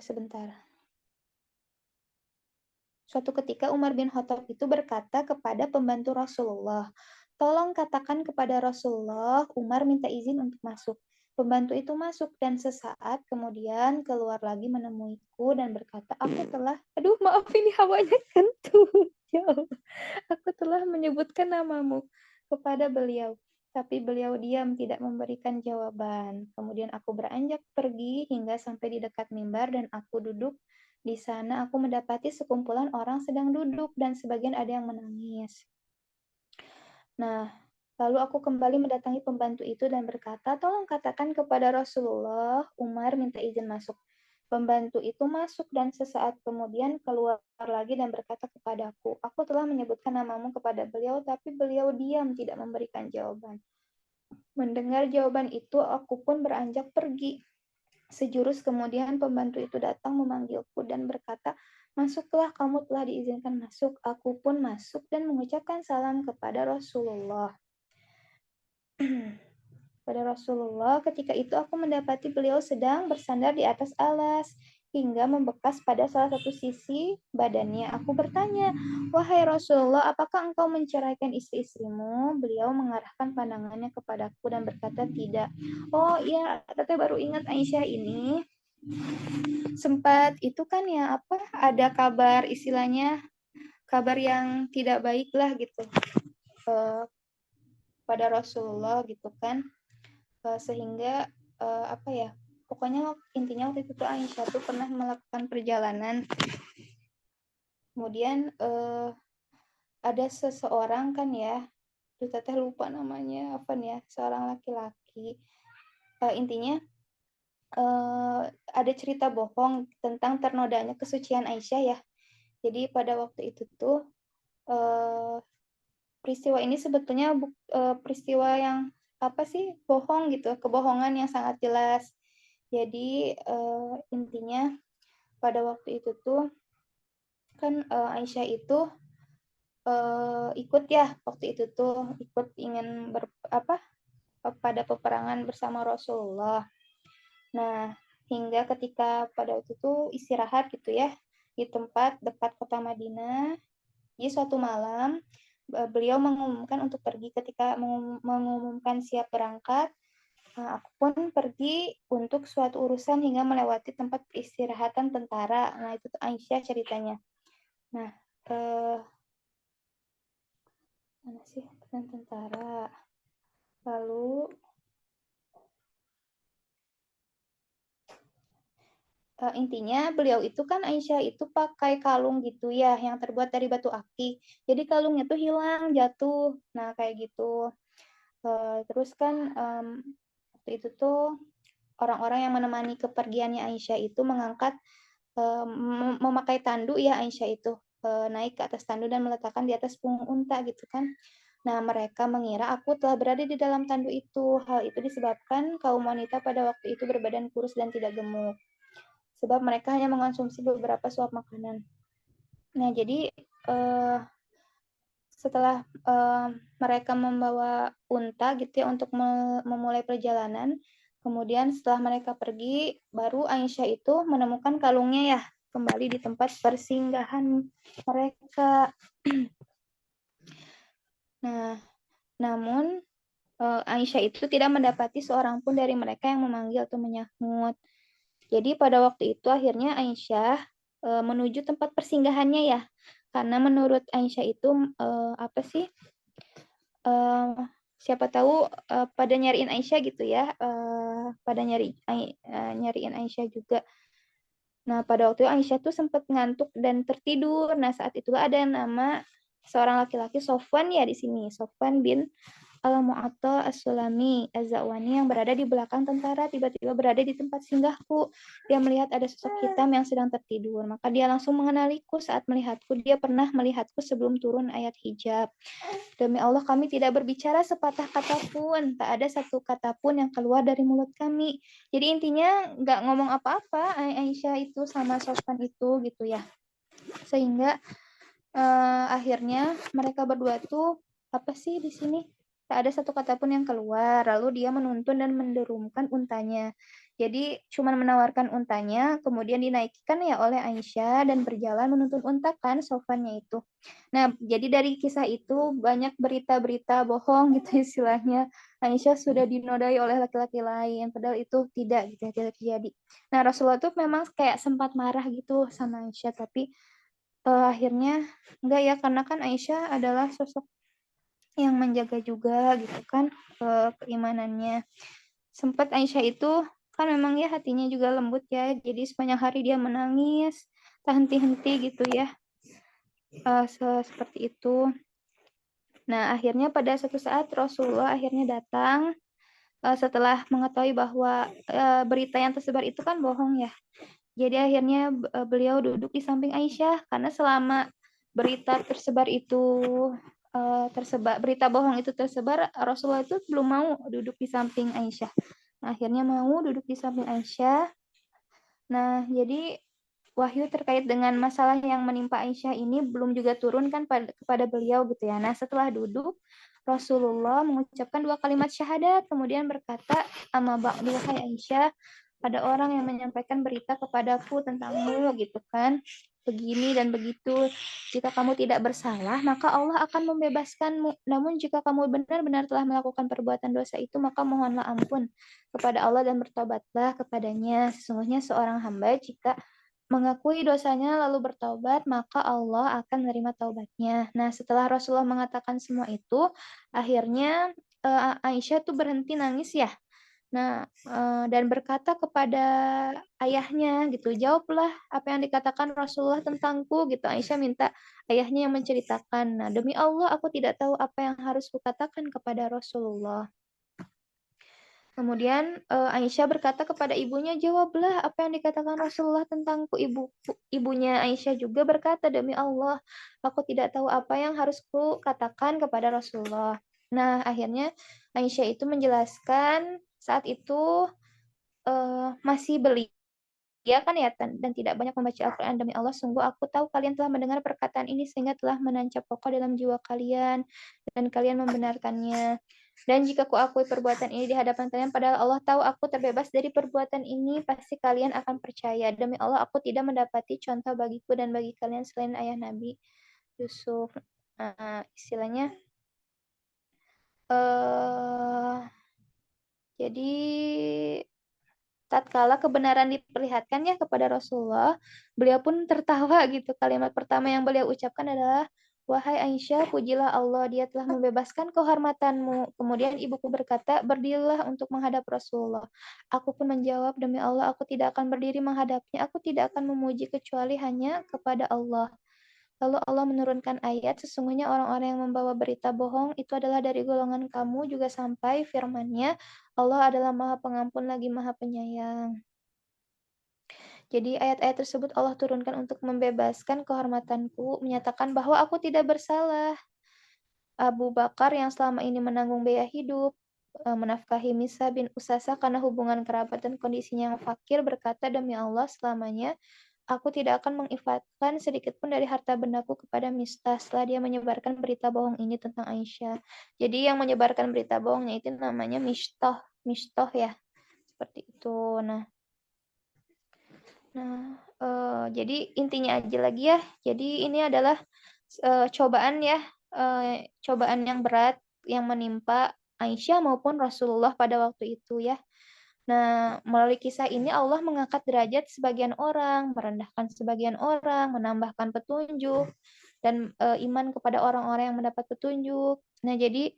Sebentar. Suatu ketika Umar bin Khattab itu berkata kepada pembantu Rasulullah, "Tolong katakan kepada Rasulullah, Umar minta izin untuk masuk." Pembantu itu masuk dan sesaat kemudian keluar lagi menemuiku dan berkata, aduh maaf ini hawanya kentut. Ya Allah. Aku telah menyebutkan namamu kepada beliau, tapi beliau diam tidak memberikan jawaban. Kemudian aku beranjak pergi hingga sampai di dekat mimbar dan aku duduk. Di sana aku mendapati sekumpulan orang sedang duduk dan sebagian ada yang menangis. Nah, lalu aku kembali mendatangi pembantu itu dan berkata, "Tolong katakan kepada Rasulullah, Umar minta izin masuk." Pembantu itu masuk dan sesaat kemudian keluar lagi dan berkata kepadaku, "Aku telah menyebutkan namamu kepada beliau, tapi beliau diam tidak memberikan jawaban." Mendengar jawaban itu, aku pun beranjak pergi. Sejurus kemudian pembantu itu datang memanggilku dan berkata, "Masuklah, kamu telah diizinkan masuk." Aku pun masuk dan mengucapkan salam kepada Rasulullah. Pada Rasulullah, ketika itu aku mendapati beliau sedang bersandar di atas alas hingga membekas pada salah satu sisi badannya. Aku bertanya, "Wahai Rasulullah, apakah engkau menceraikan istri-istrimu?" Beliau mengarahkan pandangannya kepadaku dan berkata, "Tidak." Oh iya, Teteh baru ingat Aisyah ini sempat itu kan ya ada kabar istilahnya kabar yang tidak baik lah gitu pada Rasulullah gitu kan, sehingga pokoknya intinya waktu itu tuh Aisyah tuh pernah melakukan perjalanan, kemudian ada seseorang kan ya, Teteh lupa namanya apa nih ya, seorang laki-laki, intinya ada cerita bohong tentang ternodanya kesucian Aisyah ya. Jadi pada waktu itu tuh peristiwa ini sebetulnya peristiwa yang bohong gitu, kebohongan yang sangat jelas. Jadi intinya pada waktu itu tuh kan Aisyah itu ikut ya waktu itu tuh ikut ingin pada peperangan bersama Rasulullah. Nah, hingga ketika pada waktu itu istirahat gitu ya di tempat dekat kota Madinah. Jadi suatu malam beliau mengumumkan untuk pergi. Ketika mengumumkan siap berangkat, aku pun pergi untuk suatu urusan hingga melewati tempat peristirahatan tentara. Nah, itu tuh Aisyah ceritanya. Nah, mana sih tentara? Lalu intinya beliau itu kan Aisyah itu pakai kalung gitu ya yang terbuat dari batu akik. Jadi kalungnya tuh hilang, jatuh. Nah, kayak gitu. Terus kan waktu itu tuh orang-orang yang menemani kepergiannya Aisyah itu mengangkat memakai tandu ya Aisyah itu naik ke atas tandu dan meletakkan di atas punggung unta gitu kan. Nah, mereka mengira aku telah berada di dalam tandu itu. Hal itu disebabkan kaum wanita pada waktu itu berbadan kurus dan tidak gemuk. sebab mereka hanya mengonsumsi beberapa suap makanan. Nah, jadi setelah mereka membawa unta gitu ya untuk memulai perjalanan, kemudian setelah mereka pergi, baru Aisyah itu menemukan kalungnya ya kembali di tempat persinggahan mereka. Nah, namun Aisyah itu tidak mendapati seorang pun dari mereka yang memanggil atau menyahut. Jadi pada waktu itu akhirnya Aisyah menuju tempat persinggahannya ya, karena menurut Aisyah itu apa sih? Siapa tahu pada nyariin Aisyah gitu ya, pada nyariin Aisyah juga. Nah, pada waktu itu Aisyah tuh sempat ngantuk dan tertidur. Nah, saat itulah ada nama seorang laki-laki, Sofwan ya di sini, Sofwan bin Al-Mu'atta As-Sulami Az-Zawani yang berada di belakang tentara tiba-tiba berada di tempat singgahku. Dia melihat ada sosok hitam yang sedang tertidur. Maka dia langsung mengenaliku saat melihatku. Dia pernah melihatku sebelum turun ayat hijab. Demi Allah kami tidak berbicara sepatah kata pun. Tak ada satu kata pun yang keluar dari mulut kami. Jadi intinya nggak ngomong apa-apa Aisyah itu sama Sofwan itu gitu ya. Sehingga akhirnya mereka berdua tuh apa sih di sini? Tak ada satu kata pun yang keluar. Lalu dia menuntun dan menderumkan untanya. Jadi cuma menawarkan untanya, kemudian dinaikkan ya oleh Aisyah dan berjalan menuntun unta kan Sofwannya itu. Nah, jadi dari kisah itu banyak berita-berita bohong gitu istilahnya. Aisyah sudah dinodai oleh laki-laki lain, padahal itu tidak gitu ya, tidak terjadi. Nah, Rasulullah tuh memang kayak sempat marah gitu sama Aisyah, tapi akhirnya enggak ya, karena kan Aisyah adalah sosok yang menjaga juga gitu kan keimanannya. Sempat Aisyah itu kan memang ya hatinya juga lembut ya, jadi sepanjang hari dia menangis tak henti-henti gitu ya, seperti itu. Nah, akhirnya pada suatu saat Rasulullah akhirnya datang setelah mengetahui bahwa berita yang tersebar itu kan bohong ya. Jadi akhirnya beliau duduk di samping Aisyah karena selama berita tersebar itu berita bohong itu tersebar, Rasulullah itu belum mau duduk di samping Aisyah. Nah, akhirnya mau duduk di samping Aisyah. Nah, jadi wahyu terkait dengan masalah yang menimpa Aisyah ini belum juga turun kan kepada beliau gitu ya. Nah, setelah duduk, Rasulullah mengucapkan 2 kalimat syahadat, kemudian berkata, "Amma ba'du hai Aisyah, ada orang yang menyampaikan berita kepadaku tentangmu gitu kan. Begini dan begitu. Jika kamu tidak bersalah, maka Allah akan membebaskanmu. Namun jika kamu benar-benar telah melakukan perbuatan dosa itu, maka mohonlah ampun kepada Allah dan bertobatlah kepadanya. Sesungguhnya seorang hamba jika mengakui dosanya lalu bertobat, maka Allah akan menerima taubatnya." Nah, setelah Rasulullah mengatakan semua itu, akhirnya Aisyah tuh berhenti nangis ya. Nah, dan berkata kepada ayahnya gitu, "Jawablah apa yang dikatakan Rasulullah tentangku," gitu. Aisyah minta ayahnya yang menceritakan. Nah, "Demi Allah aku tidak tahu apa yang harus kukatakan kepada Rasulullah." Kemudian Aisyah berkata kepada ibunya, "Jawablah apa yang dikatakan Rasulullah tentangku." Ibunya Aisyah juga berkata, "Demi Allah, aku tidak tahu apa yang harus ku katakan kepada Rasulullah." Nah, akhirnya Aisyah itu menjelaskan saat itu masih belia kan ya dan tidak banyak membaca Al-Quran. "Demi Allah, sungguh aku tahu kalian telah mendengar perkataan ini sehingga telah menancap pokok dalam jiwa kalian dan kalian membenarkannya. Dan jika kuakui perbuatan ini di hadapan kalian, padahal Allah tahu aku terbebas dari perbuatan ini, pasti kalian akan percaya. Demi Allah, aku tidak mendapati contoh bagiku dan bagi kalian selain ayah Nabi Yusuf." Istilahnya jadi tatkala kebenaran diperlihatkan ya kepada Rasulullah, beliau pun tertawa gitu. Kalimat pertama yang beliau ucapkan adalah, "Wahai Aisyah, pujilah Allah, dia telah membebaskan kehormatanmu." Kemudian ibuku berkata, "Berdirilah untuk menghadap Rasulullah." Aku pun menjawab, "Demi Allah, aku tidak akan berdiri menghadapnya. Aku tidak akan memuji kecuali hanya kepada Allah." Lalu Allah menurunkan ayat, "Sesungguhnya orang-orang yang membawa berita bohong itu adalah dari golongan kamu," juga sampai firman-Nya, "Allah adalah Maha Pengampun lagi Maha Penyayang." Jadi ayat-ayat tersebut Allah turunkan untuk membebaskan kehormatanku, menyatakan bahwa aku tidak bersalah. Abu Bakar yang selama ini menanggung biaya hidup, menafkahi Misa bin Usasa karena hubungan kerabat dan kondisinya yang fakir, berkata, demi Allah selamanya aku tidak akan menginfakkan sedikit pun dari harta bendaku kepada Mistah setelah dia menyebarkan berita bohong ini tentang Aisyah. Jadi yang menyebarkan berita bohongnya itu namanya Mistah, Mistah ya, seperti itu. Jadi intinya aja lagi ya. Jadi ini adalah cobaan ya, cobaan yang berat yang menimpa Aisyah maupun Rasulullah pada waktu itu ya. Nah, melalui kisah ini Allah mengangkat derajat sebagian orang, merendahkan sebagian orang, menambahkan petunjuk, dan iman kepada orang-orang yang mendapat petunjuk. Nah, jadi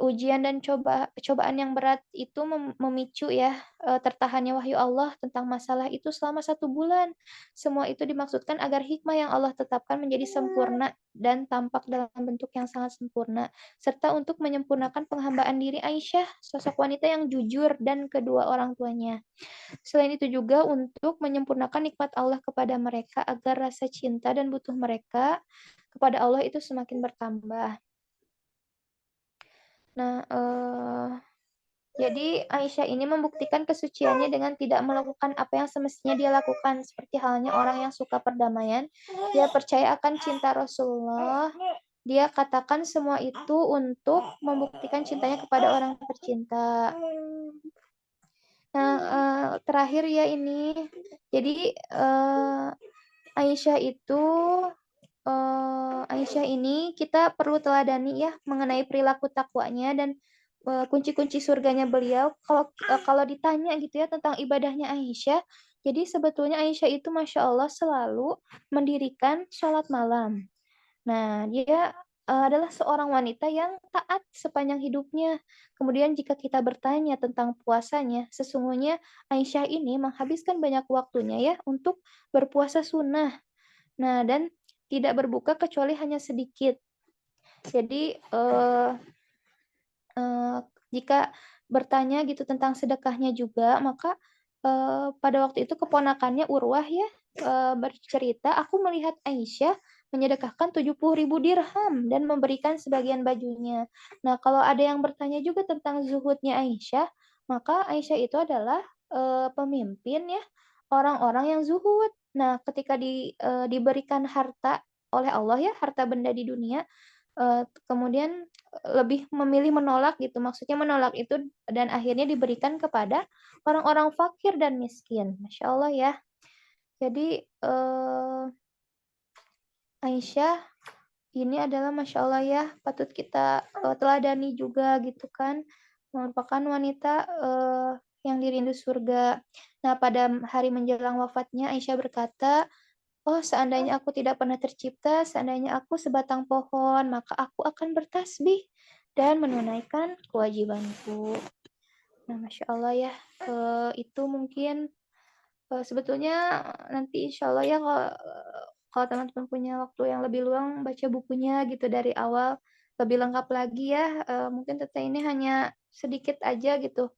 ujian dan cobaan yang berat itu memicu ya tertahannya wahyu Allah tentang masalah itu selama 1 bulan. Semua itu dimaksudkan agar hikmah yang Allah tetapkan menjadi sempurna dan tampak dalam bentuk yang sangat sempurna, serta untuk menyempurnakan penghambaan diri Aisyah, sosok wanita yang jujur dan kedua orang tuanya. Selain itu juga untuk menyempurnakan nikmat Allah kepada mereka agar rasa cinta dan butuh mereka kepada Allah itu semakin bertambah. Nah, jadi Aisyah ini membuktikan kesuciannya dengan tidak melakukan apa yang semestinya dia lakukan, seperti halnya orang yang suka perdamaian. Dia percaya akan cinta Rasulullah. Dia katakan semua itu untuk membuktikan cintanya kepada orang tercinta. Nah, terakhir ya ini. Jadi Aisyah itu Aisyah ini kita perlu teladani ya mengenai perilaku takwanya dan kunci-kunci surganya beliau. Kalau ditanya gitu ya tentang ibadahnya Aisyah, jadi sebetulnya Aisyah itu Masya Allah selalu mendirikan sholat malam. Nah, dia adalah seorang wanita yang taat sepanjang hidupnya. Kemudian jika kita bertanya tentang puasanya, sesungguhnya Aisyah ini menghabiskan banyak waktunya ya untuk berpuasa sunnah. Nah, dan tidak berbuka kecuali hanya sedikit. Jadi jika bertanya gitu tentang sedekahnya juga, maka pada waktu itu keponakannya Urwah ya bercerita, aku melihat Aisyah menyedekahkan 70.000 dirham dan memberikan sebagian bajunya. Nah, kalau ada yang bertanya juga tentang zuhudnya Aisyah, maka Aisyah itu adalah pemimpin ya orang-orang yang zuhud. Nah, ketika diberikan harta oleh Allah ya, harta benda di dunia, kemudian lebih memilih menolak gitu. Maksudnya menolak itu dan akhirnya diberikan kepada orang-orang fakir dan miskin. Masya Allah ya. Jadi Aisyah ini adalah Masya Allah ya, patut kita teladani juga gitu kan. Merupakan wanita yang dirindu surga. Nah, pada hari menjelang wafatnya Aisyah berkata, oh, seandainya aku tidak pernah tercipta, seandainya aku sebatang pohon, maka aku akan bertasbih dan menunaikan kewajibanku. Nah, Masya Allah ya, itu mungkin sebetulnya nanti insya Allah ya kalau teman-teman punya waktu yang lebih luang, baca bukunya gitu dari awal, lebih lengkap lagi ya. Mungkin Tete ini hanya sedikit aja gitu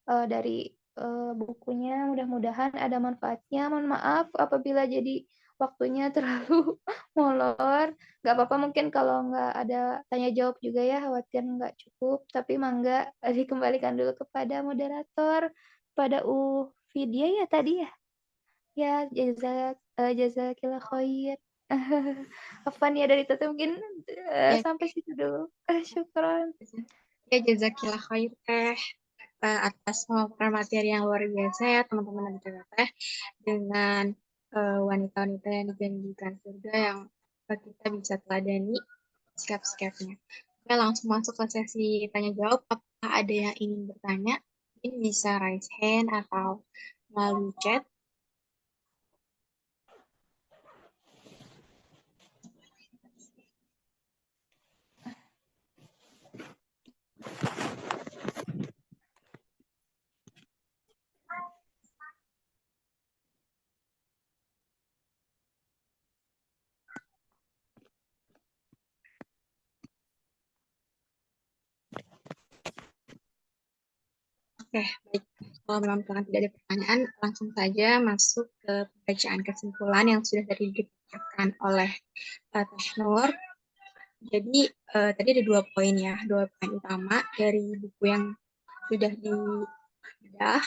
dari bukunya. Mudah-mudahan ada manfaatnya. Mohon maaf apabila jadi waktunya terlalu molor. Nggak apa-apa mungkin kalau nggak ada tanya jawab juga ya, khawatir nggak cukup. Tapi mangga dikembalikan dulu kepada moderator, pada Vidya ya tadi ya. Ya, jazakillah khair. Afan ya dari Tete mungkin Ya, sampai situ dulu. Syukron. ya jazakillah khair teh atas pemaparan materi yang luar biasa ya teman-teman dan teh dengan wanita-wanita yang dijanjikan surga yang kita bisa teladani sikap-sikapnya. Oke, langsung masuk ke sesi tanya jawab. Apakah ada yang ingin bertanya? Mungkin bisa raise hand atau melalui chat. Oke, baik. Kalau memang tidak ada pertanyaan, langsung saja masuk ke pembacaan kesimpulan yang sudah tadi dibacakan oleh Teh Nur. Jadi tadi ada 2 poin ya, 2 poin utama dari buku yang sudah dibedah.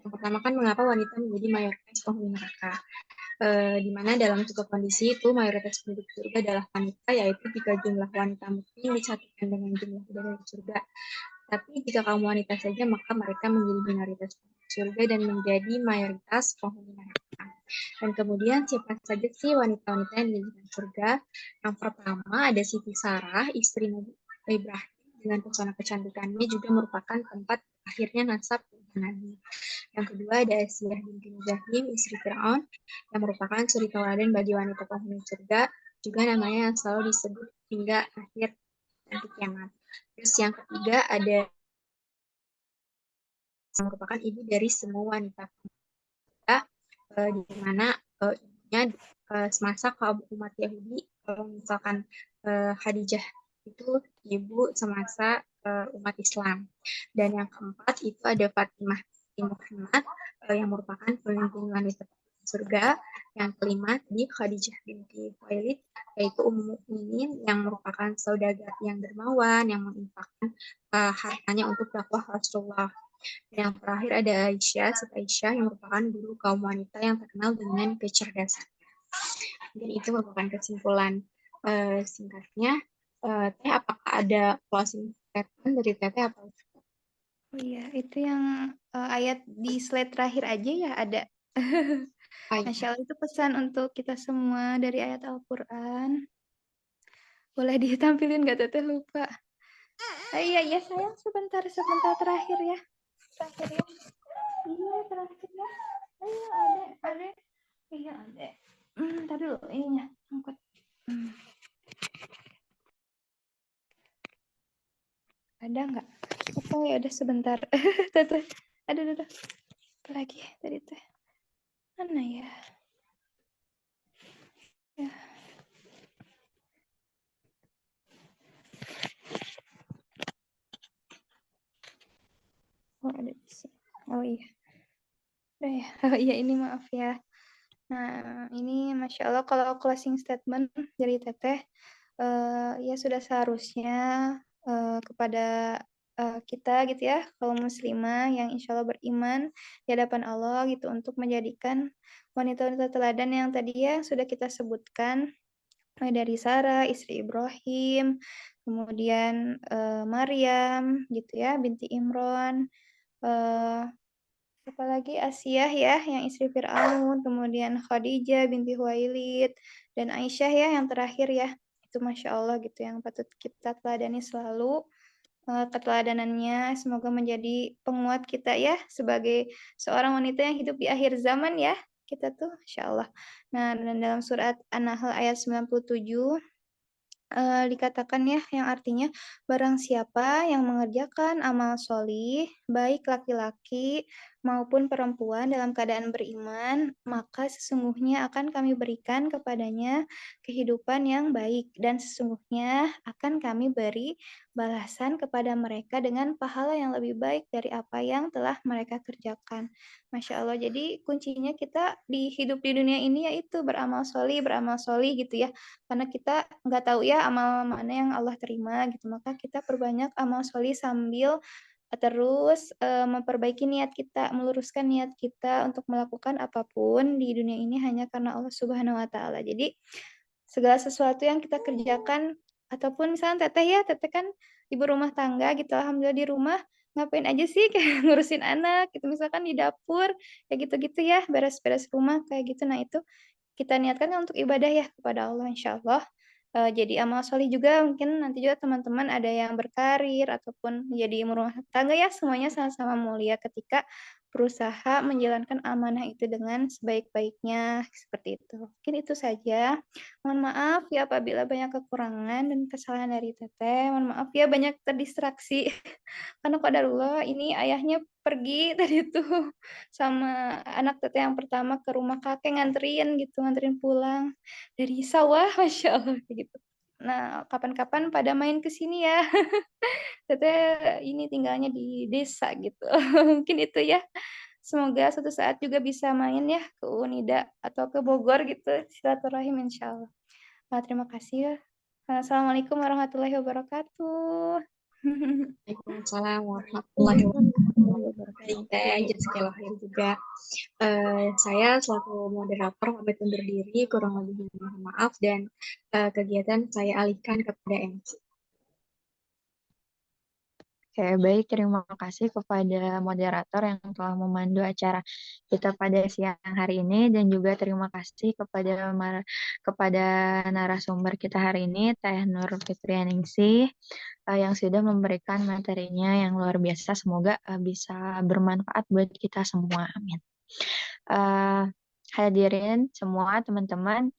Yang pertama kan mengapa wanita menjadi mayoritas penghuni neraka. Di mana dalam suatu kondisi itu mayoritas penduduk surga adalah wanita, yaitu jika jumlah wanita muslim disatukan dengan jumlah penduduk surga. Tapi jika kaum wanita saja, maka mereka menjadi minoritas penduduk surga dan menjadi mayoritas penghuni neraka. Dan kemudian siapa saja sih wanita-wanita yang dijanjikan surga? Yang pertama ada Siti Sarah, istri Nabi Ibrahim, dengan pesona kecantikannya juga merupakan tempat akhirnya nasab Nabi. Yang kedua ada Asiyah binti Muzahim, istri Fir'aun, yang merupakan suri tauladan bagi wanita penghuni surga, juga namanya yang selalu disebut hingga akhir nanti kiamat. Terus yang ketiga ada yang merupakan ibu dari semua wanita surga, di mana ibunya semasa kaum umat Yahudi, kalau misalkan Khadijah itu ibu semasa umat Islam. Dan yang keempat itu ada Fatimah binti Muhammad, yang merupakan pemimpin wanita surga. Yang kelima tadi Khadijah binti Khuwailid, yaitu Ummul Mukminin yang merupakan saudagar yang dermawan, yang menginfakkan hartanya untuk dakwah Rasulullah. Yang terakhir ada Aisyah, Siti Aisyah yang merupakan guru kaum wanita yang terkenal dengan kecerdasan. Dan itu merupakan kesimpulan singkatnya. Teh, apakah ada closing statement dari Teteh apa? Oh iya, itu yang ayat di slide terakhir aja ya ada. Masya Allah, itu pesan untuk kita semua dari ayat Al-Quran. Boleh ditampilin nggak, Teteh? Lupa. Iya sayang, sebentar terakhir ya. Terakhir ya. Iya, terakhir ya. Ayo, adek. Iya, adek. Ntar dulu, ininya, angkut. Ada nggak? Oh ya udah sebentar. Teteh. Aduh. Apa lagi tadi teh? Mana ya? Ya. Oh ada di sini. Oh iya. Udah ya. Oh iya ini maaf ya. Nah ini Masya Allah kalau closing statement dari Teteh ya sudah seharusnya kepada kita gitu ya kaum muslimah yang insya Allah beriman di hadapan Allah gitu untuk menjadikan wanita-wanita teladan yang tadi ya sudah kita sebutkan dari Sarah, istri Ibrahim, kemudian Maryam gitu ya binti Imran, apalagi Asiyah ya yang istri Fir'aun, kemudian Khadijah binti Huwailid, dan Aisyah ya yang terakhir ya. Itu Masya Allah gitu yang patut kita teladani selalu keteladanannya. Semoga menjadi penguat kita ya sebagai seorang wanita yang hidup di akhir zaman ya. Kita tuh Masya Allah. Nah, dan dalam surat An-Nahl ayat 97 dikatakan ya yang artinya barang siapa yang mengerjakan amal solih baik laki-laki maupun perempuan dalam keadaan beriman maka sesungguhnya akan kami berikan kepadanya kehidupan yang baik dan sesungguhnya akan kami beri balasan kepada mereka dengan pahala yang lebih baik dari apa yang telah mereka kerjakan. Masya Allah, jadi kuncinya kita di hidup di dunia ini yaitu beramal solih gitu ya karena kita nggak tahu ya amal mana yang Allah terima gitu maka kita perbanyak amal solih sambil terus memperbaiki niat kita meluruskan niat kita untuk melakukan apapun di dunia ini hanya karena Allah Subhanahu Wa Taala. Jadi segala sesuatu yang kita kerjakan ataupun misalnya teteh kan ibu rumah tangga gitu alhamdulillah di rumah ngapain aja sih kayak ngurusin anak gitu misalkan di dapur kayak gitu-gitu ya beres-beres rumah kayak gitu. Nah itu kita niatkan untuk ibadah ya kepada Allah insya Allah. Jadi amal solih juga mungkin nanti juga teman-teman ada yang berkarir ataupun menjadi ibu rumah tangga ya semuanya sama-sama mulia ketika berusaha menjalankan amanah itu dengan sebaik-baiknya seperti itu. Mungkin itu saja. Mohon maaf ya apabila banyak kekurangan dan kesalahan dari Teteh. Mohon maaf ya banyak terdistraksi. Karena qadarullah ini ayahnya pergi tadi tuh sama anak Teteh yang pertama ke rumah kakek nganterin pulang dari sawah, Masya Allah gitu. Nah, kapan-kapan pada main ke sini ya. Teteh ini tinggalnya di desa gitu. Mungkin itu ya. Semoga suatu saat juga bisa main ya ke Unida atau ke Bogor gitu. Silaturahim insya Allah. Terima kasih ya. Assalamualaikum warahmatullahi wabarakatuh. Waalaikumsalam warahmatullahi wabarakatuh. Baik, Teh, jazakallah khair juga. Saya selaku moderator pamit undur diri, kurang lebih mohon maaf, dan kegiatan saya alihkan kepada MC. Oke, baik. Terima kasih kepada moderator yang telah memandu acara kita pada siang hari ini, dan juga terima kasih kepada narasumber kita hari ini, Teh Nur Fitrianingsih, yang sudah memberikan materinya yang luar biasa. Semoga bisa bermanfaat buat kita semua. Amin. Hadirin semua teman-teman,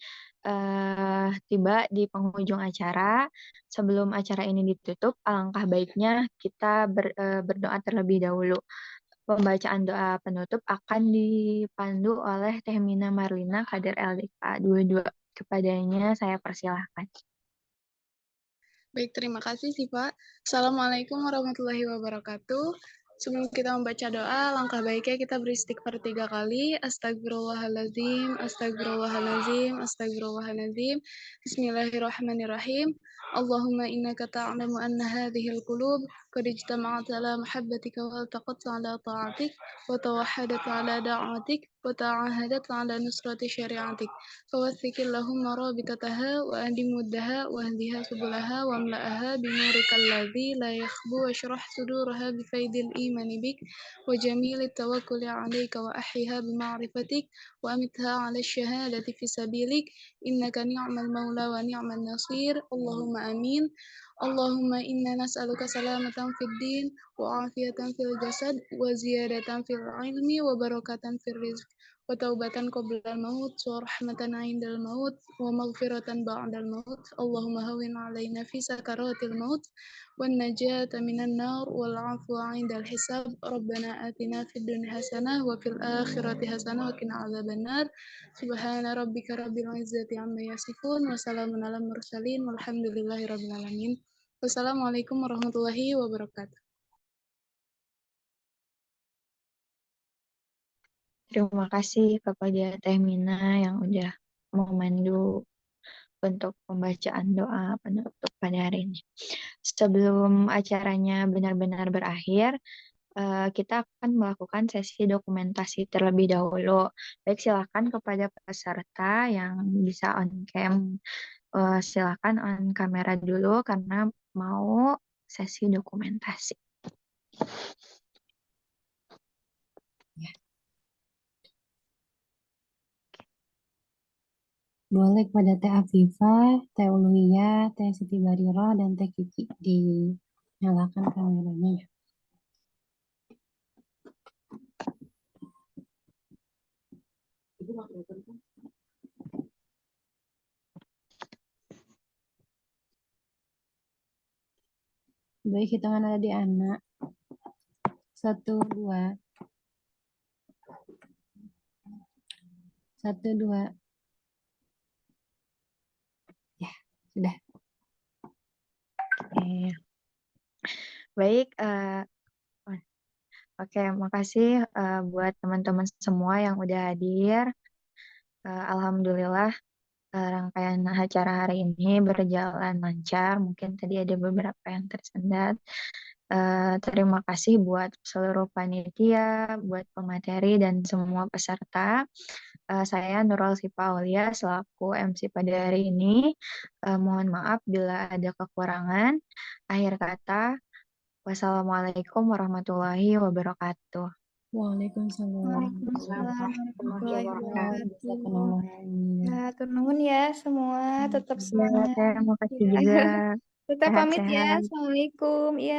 tiba di penghujung acara. Sebelum acara ini ditutup, alangkah baiknya kita berdoa terlebih dahulu. Pembacaan doa penutup akan dipandu oleh Teh Mina Marlina, Kader LDK 22. Kepadanya saya persilahkan. Baik, terima kasih sih Pak. Assalamualaikum warahmatullahi wabarakatuh. Sebelum kita membaca doa, langkah baiknya kita beristighfar 3 kali. Astagfirullahaladzim, astagfirullahaladzim, astagfirullahaladzim. Bismillahirrahmanirrahim. Allahumma innaka ta'lamu anna hadhil qulub qad ijtama'at ala mahabbatika wa taqat ala ta'atik wa tawahhadat ala da'atik wa ta'ahadat ala nusrati syari'atik. فوثق اللهم رابطتها وأدم ودها واهدها سبلها واملأها بنورك الذي لا يخبو واشرح صدورها بفيض الإيمان بك وجميل التوكل عليك وأحيها بمعرفتك وأمتها على الشهادة في سبيلك إنك نعم المولى ونعم النصير اللهم آمين. اللهم إنا نسألك سلامة في الدين وعافية في الجسد وزيادة في العلم وبركة في الرزق وتوبة قبل الموت ورحمة عند الموت ومغفرة بعد الموت اللهم هون علينا في سكرات الموت والنجاة من النار والعفو عند الحساب ربنا آتنا في الدنيا حسنة وفي الآخرة حسنة وقنا عذاب النار سبحان ربك رب العزة عما يصفون وسلام على المرسلين والحمد لله رب العالمين. Wassalamualaikum warahmatullahi wabarakatuh. Terima kasih kepada Teh Mina yang udah memandu untuk pembacaan doa penutup pada hari ini. Sebelum acaranya benar-benar berakhir, kita akan melakukan sesi dokumentasi terlebih dahulu. Baik, silakan kepada peserta yang bisa on cam, silakan on kamera dulu karena mau sesi dokumentasi. Boleh kepada Teh Afifah, Teh Uluhiyah, Teh Siti Barira, dan Teh Kiki dinyalakan kameranya ya. Baik, hitungan ada di anak. 1, 2. 1, 2. Ya, sudah. Oke. Baik, oke, makasih buat teman-teman semua yang udah hadir. Alhamdulillah rangkaian acara hari ini berjalan lancar. Mungkin tadi ada beberapa yang tersendat. Terima kasih buat seluruh panitia, buat pemateri, dan semua peserta. Saya Nurul Sifa Aulia selaku MC pada hari ini. Mohon maaf bila ada kekurangan. Akhir kata, wassalamualaikum warahmatullahi wabarakatuh. Waalaikumsalam. Waalaikumsalam warahmatullahi wabarakatuh. Jazakallah. Hatur nuhun ya semua, tetap semangat. Terima kasih Ya. juga. Tetap pamit ya. Sehat-sehat. Assalamualaikum. Ya.